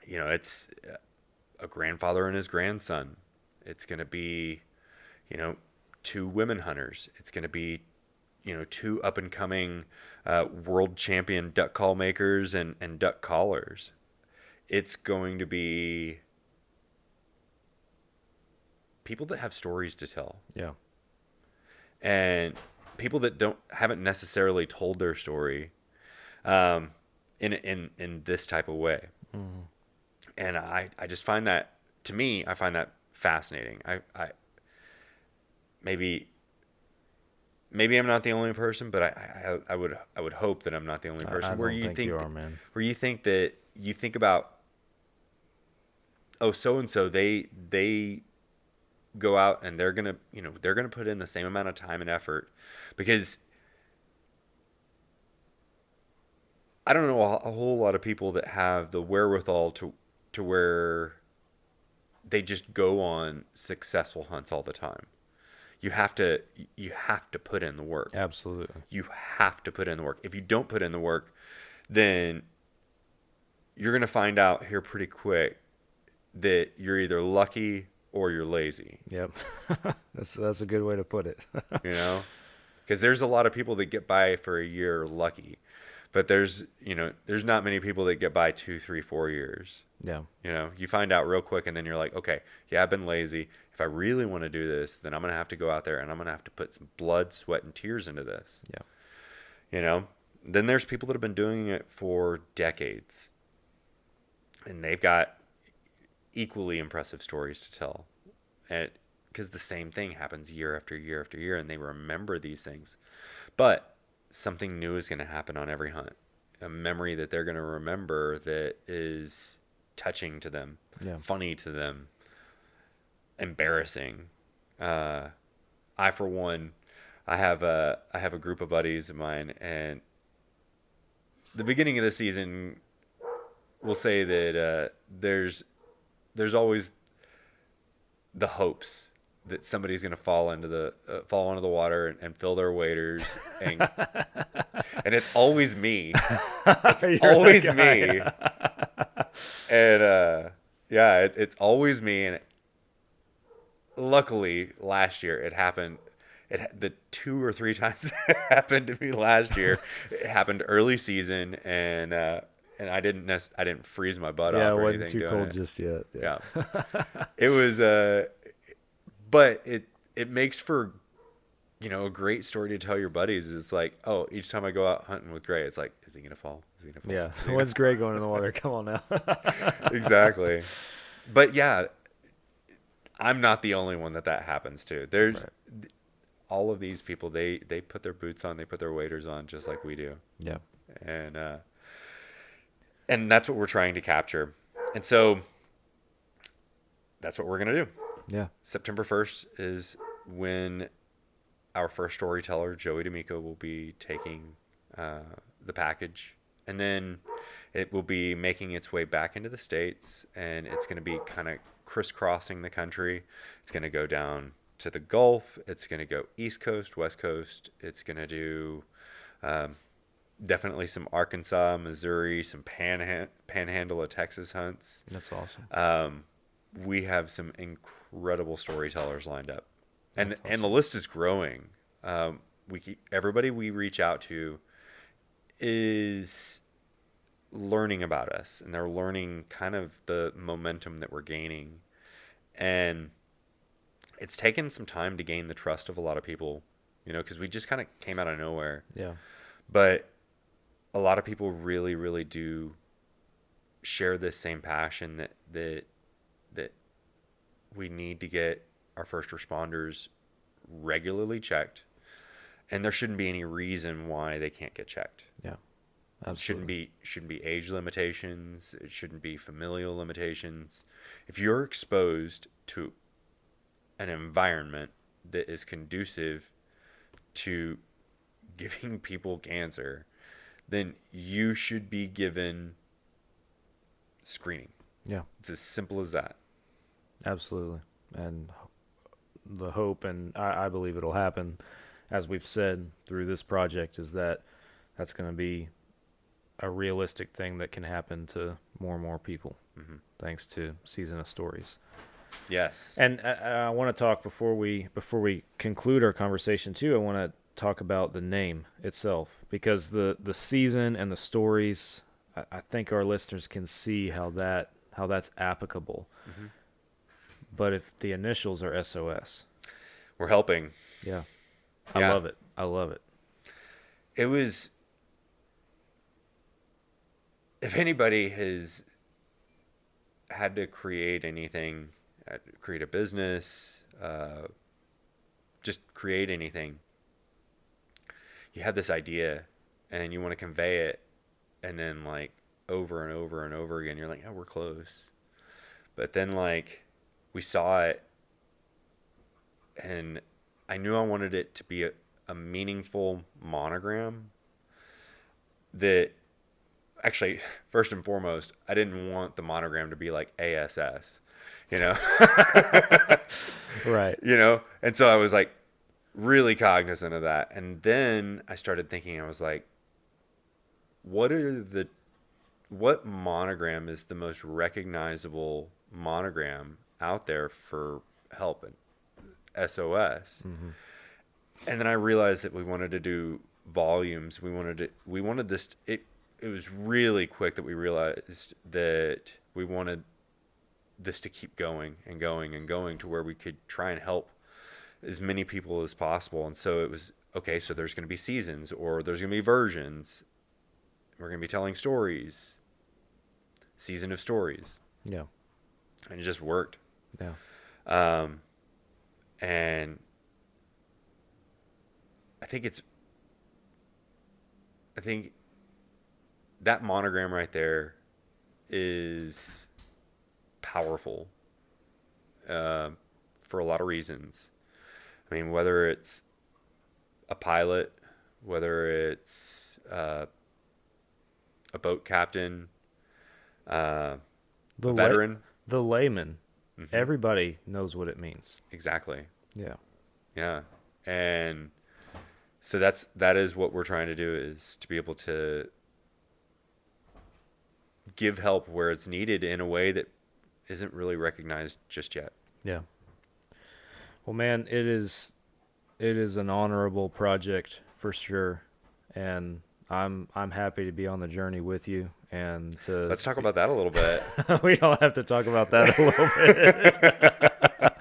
it's a grandfather and his grandson. It's going to be, 2 women hunters. It's going to be, 2 up and coming world champion duck call makers and duck callers. It's going to be people that have stories to tell. Yeah. And people that haven't necessarily told their story in this type of way. Mm-hmm. And I just find that, to me, I find that fascinating. I maybe I'm not the only person, but I would hope that I'm not the only person. Where you think you are, man. Where you think that you think about, so and so they go out and they're gonna put in the same amount of time and effort, because I don't know a whole lot of people that have the wherewithal to where they just go on successful hunts all the time. You have to put in the work. Absolutely. You have to put in the work. If you don't put in the work, then you're going to find out here pretty quick that you're either lucky or you're lazy. Yep. That's a good way to put it. Because there's a lot of people that get by for a year lucky, but there's not many people that get by 2, 3, 4 years. Yeah. You find out real quick, and then you're like, okay, yeah, I've been lazy. If I really want to do this, then I'm going to have to go out there and I'm going to have to put some blood, sweat, and tears into this. Yeah. Then there's people that have been doing it for decades, and they've got equally impressive stories to tell. And because the same thing happens year after year after year, and they remember these things. But something new is going to happen on every hunt. A memory that they're going to remember that is touching to them, Yeah. funny to them, embarrassing. I, for one, I have a group of buddies of mine, and the beginning of the season, we'll say that there's always the hopes that somebody's going to fall into the water and fill their waders, and and it's always me. It's always me. And yeah, it's always me. And luckily, last year it happened. The 2 or 3 times it happened to me last year. It happened early season, and I didn't freeze my butt off or anything. Yeah, it wasn't too cold just yet. Yeah, it was. But it makes for, a great story to tell your buddies. It's like, oh, each time I go out hunting with Gray, it's like, is he gonna fall? Is he gonna fall? Yeah, when's Gray going in the water? Come on now. Exactly. But yeah, I'm not the only one that happens to. There's all of these people. They put their boots on, they put their waders on, just like we do. Yeah. And that's what we're trying to capture. And so that's what we're gonna do. Yeah. September 1st is when our first storyteller, Joey D'Amico, will be taking the package. And then it will be making its way back into the States. And it's going to be kind of crisscrossing the country. It's going to go down to the Gulf. It's going to go East Coast, West Coast. It's going to do definitely some Arkansas, Missouri, some panhandle of Texas hunts. That's awesome. We have some incredible storytellers lined up, and the list is growing. Everybody we reach out to is learning about us, and they're learning kind of the momentum that we're gaining, and it's taken some time to gain the trust of a lot of people, because we just kind of came out of nowhere. Yeah, but a lot of people really, really do share this same passion that we need to get our first responders regularly checked, and there shouldn't be any reason why they can't get checked. Yeah, absolutely. Shouldn't be age limitations. It shouldn't be familial limitations. If you're exposed to an environment that is conducive to giving people cancer, then you should be given screening. Yeah, it's as simple as that. Absolutely. And the hope, and I believe it'll happen, as we've said through this project, is that's going to be a realistic thing that can happen to more and more people, thanks to Season of Stories. Yes. And I want to talk before we conclude our conversation too. I want to talk about the name itself, because the season and the stories, I think our listeners can see how that's applicable. Mm-hmm. But if the initials are S.O.S, we're helping. Yeah. I love it. I love it. It was, if anybody has had to create anything, create a business, just create anything, you have this idea and you want to convey it, and then like over and over and over again, you're like, oh, we're close. But then like we saw it, and I knew I wanted it to be a meaningful monogram that actually, first and foremost, I didn't want the monogram to be like ASS, Right. And so I was like really cognizant of that. And then I started thinking, I was like, what monogram is the most recognizable monogram out there for help and S.O.S. Mm-hmm. And then I realized that we wanted to do volumes. We wanted this. It was really quick that we realized that we wanted this to keep going and going and going to where we could try and help as many people as possible. And so it was, okay, so there's going to be seasons, or there's going to be versions. We're going to be telling stories. Season of Stories. Yeah. And it just worked. Yeah. And I think that monogram right there is powerful for a lot of reasons. I mean, whether it's a pilot, whether it's a boat captain, a veteran. The layman. Mm-hmm. Everybody knows what it means. Exactly. Yeah. Yeah. And so that is what we're trying to do, is to be able to give help where it's needed in a way that isn't really recognized just yet. Yeah. Well, man, it is an honorable project for sure, and I'm happy to be on the journey with you. And let's talk about that a little bit. We don't have to talk about that a little bit.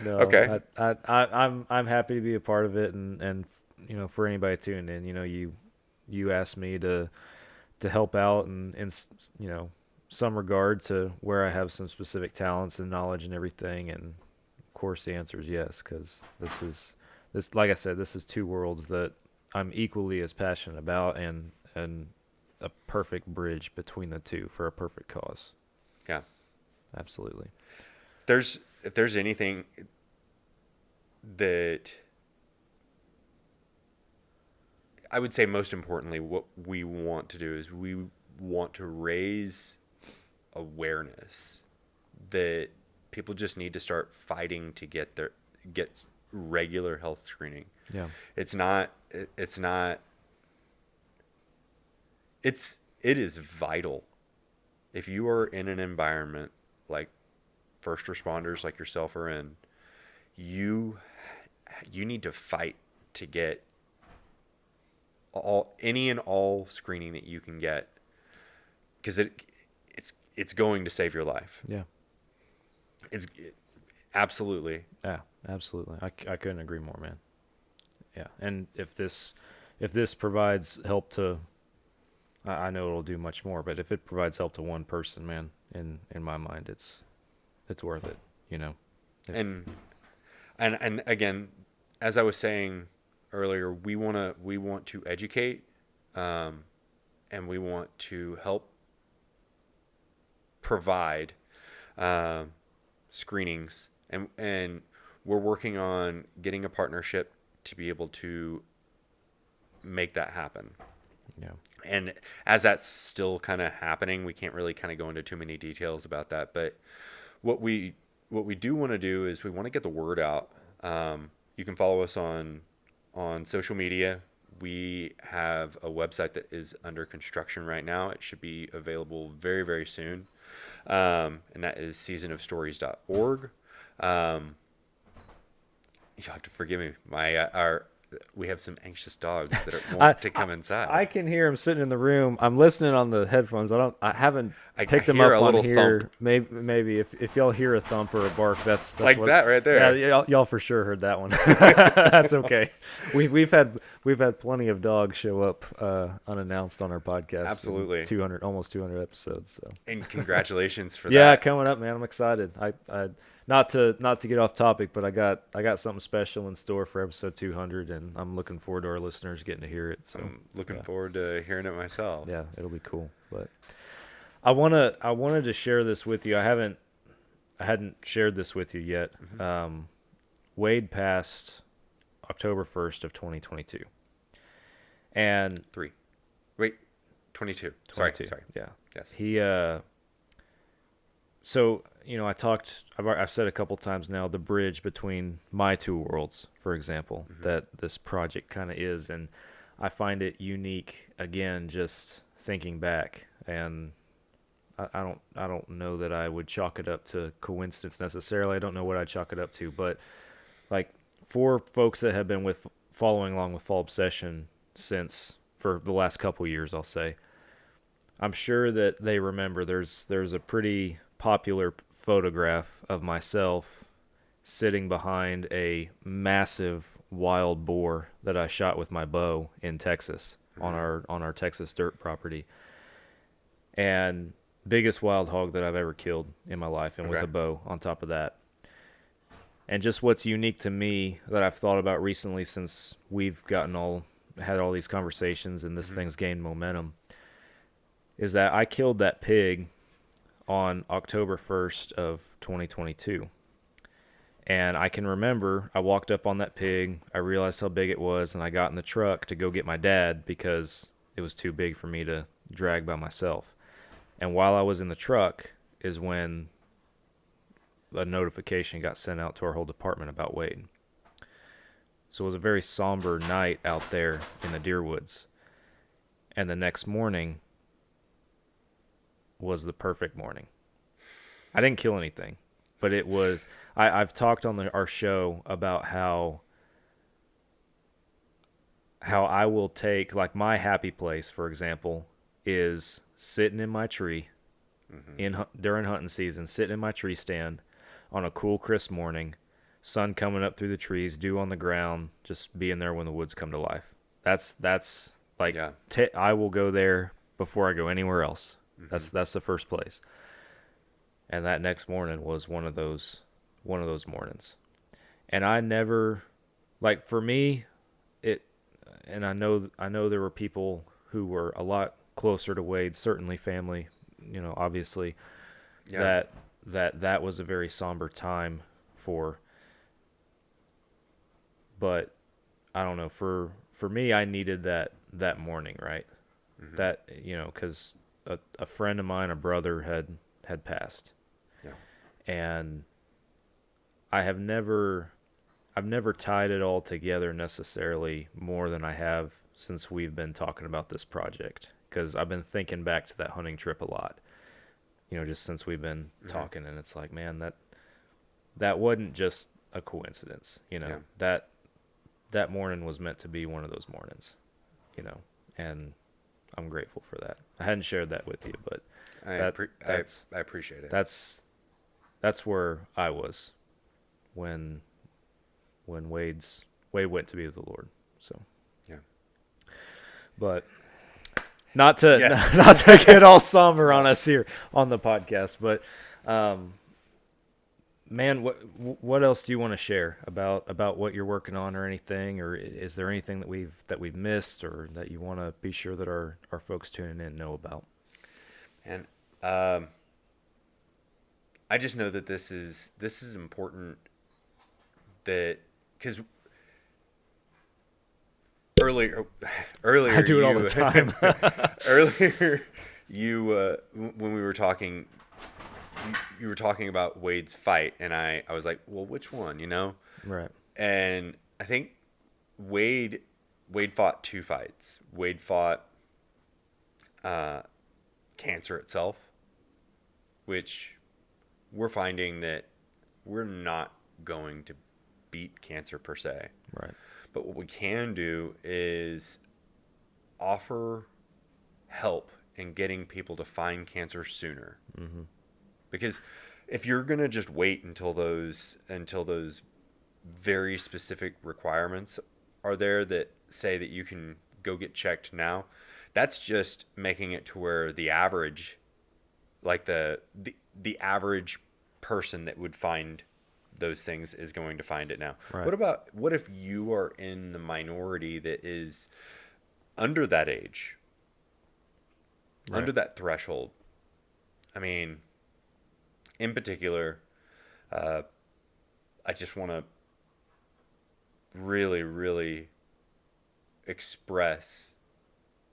No, okay. I'm happy to be a part of it, and for anybody tuning in, you asked me to help out in some regard to where I have some specific talents and knowledge and everything, and of course the answer is yes, because this like I said, this is two worlds that I'm equally as passionate about, and a perfect bridge between the two for a perfect cause. Yeah, absolutely. If there's anything that I would say most importantly, what we want to do is we want to raise awareness that people just need to start fighting to get regular health screening. Yeah. It is vital. If you are in an environment like first responders like yourself are in, you need to fight to get any and all screening that you can get, because it's going to save your life. Yeah. Absolutely. Yeah, absolutely. I couldn't agree more, man. Yeah, and if this provides help to, I know it'll do much more, but if it provides help to one person, man, in my mind, it's worth it, And again, as I was saying earlier, we want to educate, and we want to help provide screenings, and we're working on getting a partnership to be able to make that happen. Yeah. And as that's still kind of happening, we can't really kind of go into too many details about that. But what we do want to do is we want to get the word out. You can follow us on social media. We have a website that is under construction right now. It should be available very, very soon. And that is seasonofstories.org. You'll have to forgive me. We have some anxious dogs that want to come inside. I can hear them sitting in the room. I'm listening on the headphones. I haven't picked them up on here. Thump. Maybe if y'all hear a thump or a bark, that's like that right there. Yeah, y'all for sure heard that one. That's okay. We've had plenty of dogs show up unannounced on our podcast. Absolutely. Almost 200 episodes. So. And congratulations for that. Yeah, coming up, man. I'm excited. I not to get off topic, but I got something special in store for episode 200, and I'm looking forward to our listeners getting to hear it. So I'm looking forward to hearing it myself. Yeah, it'll be cool. But I wanted to share this with you. I hadn't shared this with you yet. Mm-hmm. Wade passed October 1st of 2022, and 22. 22. Sorry. Yeah. Yes. He So, I've said a couple times now, the bridge between my two worlds, for example, mm-hmm. that this project kind of is. And I find it unique, again, just thinking back. And I don't know that I would chalk it up to coincidence necessarily. I don't know what I'd chalk it up to. But, like, for folks that have been following along with Fall Obsession for the last couple years, I'll say, I'm sure that they remember there's a pretty popular photograph of myself sitting behind a massive wild boar that I shot with my bow in Texas on our Texas dirt property, and biggest wild hog that I've ever killed in my life, and with a bow on top of that. And just what's unique to me that I've thought about recently, since we've had all these conversations and this thing's gained momentum, is that I killed that pig on October 1st of 2022. And I can remember I walked up on that pig, I realized how big it was, and I got in the truck to go get my dad because it was too big for me to drag by myself. And while I was in the truck is when a notification got sent out to our whole department about Wade. So it was a very somber night out there in the deer woods. And the next morning was the perfect morning. I didn't kill anything, but it was... I've talked on our show about how I will take, like, my happy place, for example, is sitting in my tree during hunting season, sitting in my tree stand on a cool, crisp morning, sun coming up through the trees, dew on the ground, just being there when the woods come to life. That's like, I will go there before I go anywhere else. That's the first place. And that next morning was one of those mornings. And I never, like, for me, and I know there were people who were a lot closer to Wade, certainly family, obviously, that was a very somber time for. But I don't know, for me, I needed that morning, right? That, because a friend of mine, a brother, had passed. Yeah. And I've never tied it all together necessarily more than I have since we've been talking about this project, because I've been thinking back to that hunting trip a lot, just since we've been talking, and it's like, man, that wasn't just a coincidence, that morning was meant to be one of those mornings, and I'm grateful for that. I hadn't shared that with you, but I appreciate it. That's where I was when Wade went to be with the Lord. So yeah. But not to get all somber on us here on the podcast, but man, what else do you want to share about what you're working on, or anything, or is there anything that we've missed, or that you want to be sure that our folks tuning in know about? And I just know that this is important, that because earlier I do it all the time. Earlier, when we were talking, you were talking about Wade's fight, and I was like, well, which one, Right. And I think Wade fought two fights. Wade fought cancer itself, which we're finding that we're not going to beat cancer per se. Right. But what we can do is offer help in getting people to find cancer sooner. Mm-hmm. Because if you're going to just wait until those very specific requirements are there that say that you can go get checked now, that's just making it to where the average, like the average person that would find those things is going to find it now. Right. What if you are in the minority that is under that age, right, under that threshold? I mean, in particular, I just want to really, really express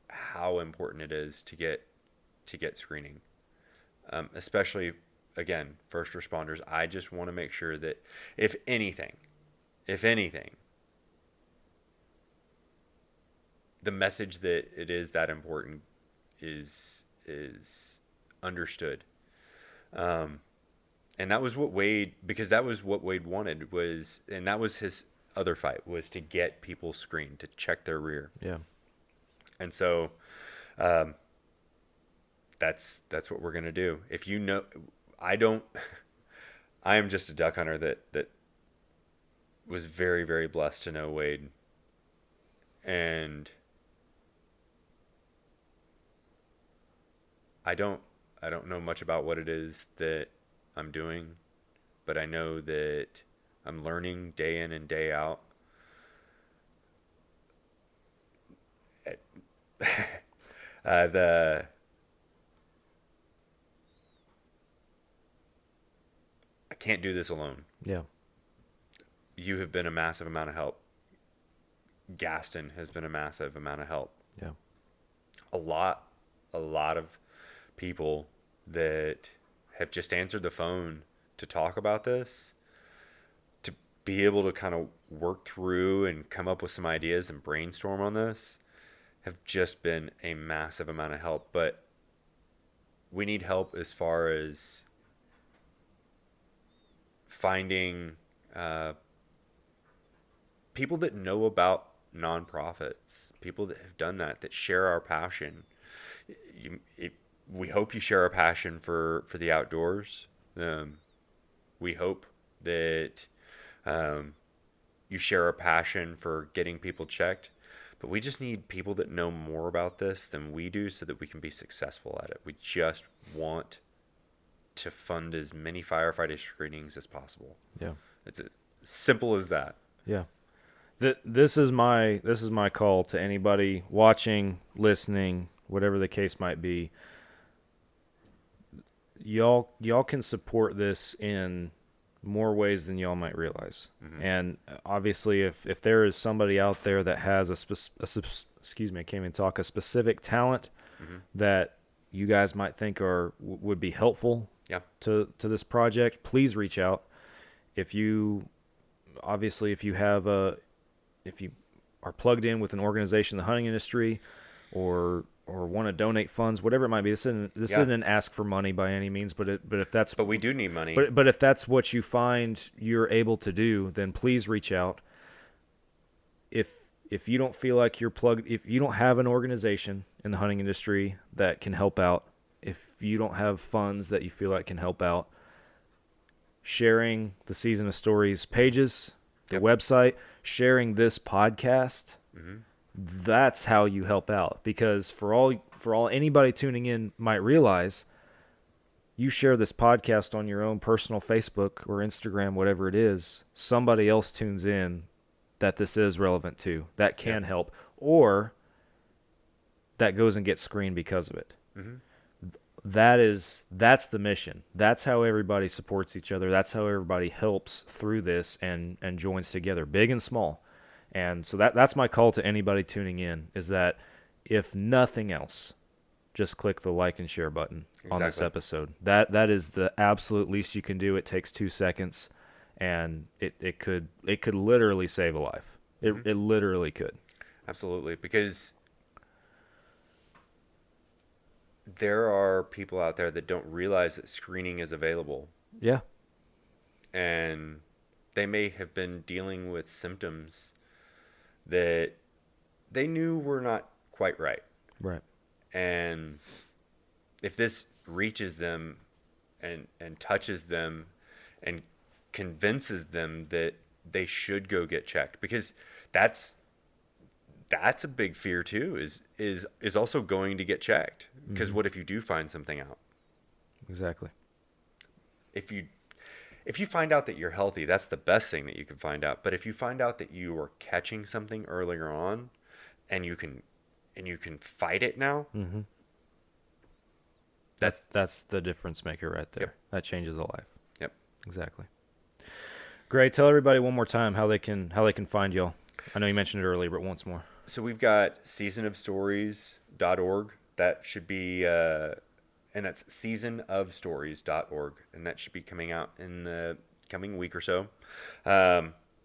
how important it is to get screening, especially, again, first responders. I just want to make sure that if anything, the message that it is that important is understood. And that was what Wade wanted, and that was his other fight, was to get people screened, to check their rear. Yeah. And so, that's what we're going to do. If I am just a duck hunter that was very, very blessed to know Wade. And I don't know much about what it is that I'm doing, but I know that I'm learning day in and day out. I can't do this alone. Yeah. You have been a massive amount of help. Gaston has been a massive amount of help. Yeah. A lot of people that have just answered the phone to talk about this, to be able to kind of work through and come up with some ideas and brainstorm on this, have just been a massive amount of help. But we need help as far as finding people that know about nonprofits, people that have done that share our passion. We hope you share our passion for the outdoors. We hope that you share our passion for getting people checked. But we just need people that know more about this than we do so that we can be successful at it. We just want to fund as many firefighter screenings as possible. Yeah. It's as simple as that. Yeah. This is my call to anybody watching, listening, whatever the case might be. Y'all can support this in more ways than y'all might realize. Mm-hmm. And obviously, if there is somebody out there that has a specific talent mm-hmm. that you guys might think would be helpful to this project, please reach out. If you are plugged in with an organization in the hunting industry or want to donate funds, whatever it might be, this isn't an ask for money by any means, but we do need money. But if that's what you find you're able to do, then please reach out. If you don't feel like you're plugged, if you don't have an organization in the hunting industry that can help out, if you don't have funds that you feel like can help out, sharing the Season of Stories pages, the website, sharing this podcast, mm-hmm. that's how you help out. Because for all anybody tuning in might realize, you share this podcast on your own personal Facebook or Instagram, whatever it is, somebody else tunes in that this is relevant to, that can help, or that goes and gets screened because of it. Mm-hmm. That's the mission. That's how everybody supports each other. That's how everybody helps through this and joins together, big and small. And so that's my call to anybody tuning in, is that if nothing else, just click the like and share button on this episode. That is the absolute least you can do. It takes 2 seconds, and it could literally save a life. Mm-hmm. It literally could. Absolutely, because there are people out there that don't realize that screening is available. Yeah. And they may have been dealing with symptoms that they knew were not quite right. Right. And if this reaches them and touches them and convinces them that they should go get checked, because that's a big fear too, is also going to get checked. Because mm-hmm. what if you do find something out? Exactly. If you find out that you're healthy, that's the best thing that you can find out. But if you find out that you are catching something earlier on, and you can fight it now, mm-hmm. that's the difference maker right there. Yep. That changes a life. Yep. Exactly. Great. Tell everybody one more time how they can find y'all. I know you mentioned it earlier, but once more. So we've got seasonofstories.org. That should be, and that's seasonofstories.org, and that should be coming out in the coming week or so.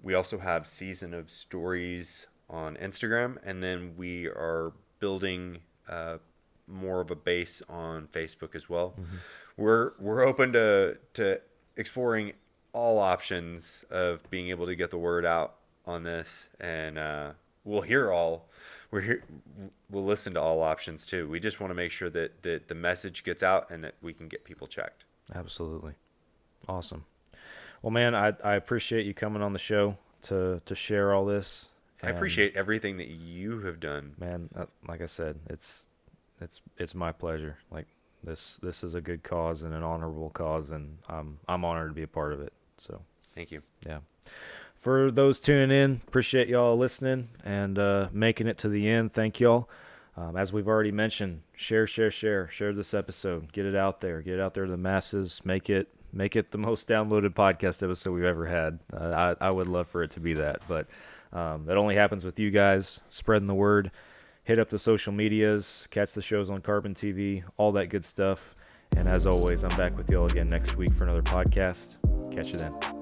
We also have Season of Stories on Instagram, and then we are building more of a base on Facebook as well. Mm-hmm. We're open to exploring all options of being able to get the word out on this, and we'll listen to all options too. We just want to make sure that the message gets out and that we can get people checked. Absolutely. Awesome. Well, man, I appreciate you coming on the show to share all this. I appreciate everything that you have done. Man, like I said, it's my pleasure. Like this is a good cause and an honorable cause, and I'm honored to be a part of it. So thank you. Yeah. For those tuning in, appreciate y'all listening and making it to the end. Thank y'all. As we've already mentioned, share this episode. Get it out there. Get it out there to the masses. Make it Make it the most downloaded podcast episode we've ever had. I would love for it to be that, but that only happens with you guys spreading the word. Hit up the social medias, catch the shows on Carbon TV, all that good stuff. And as always, I'm back with y'all again next week for another podcast. Catch you then.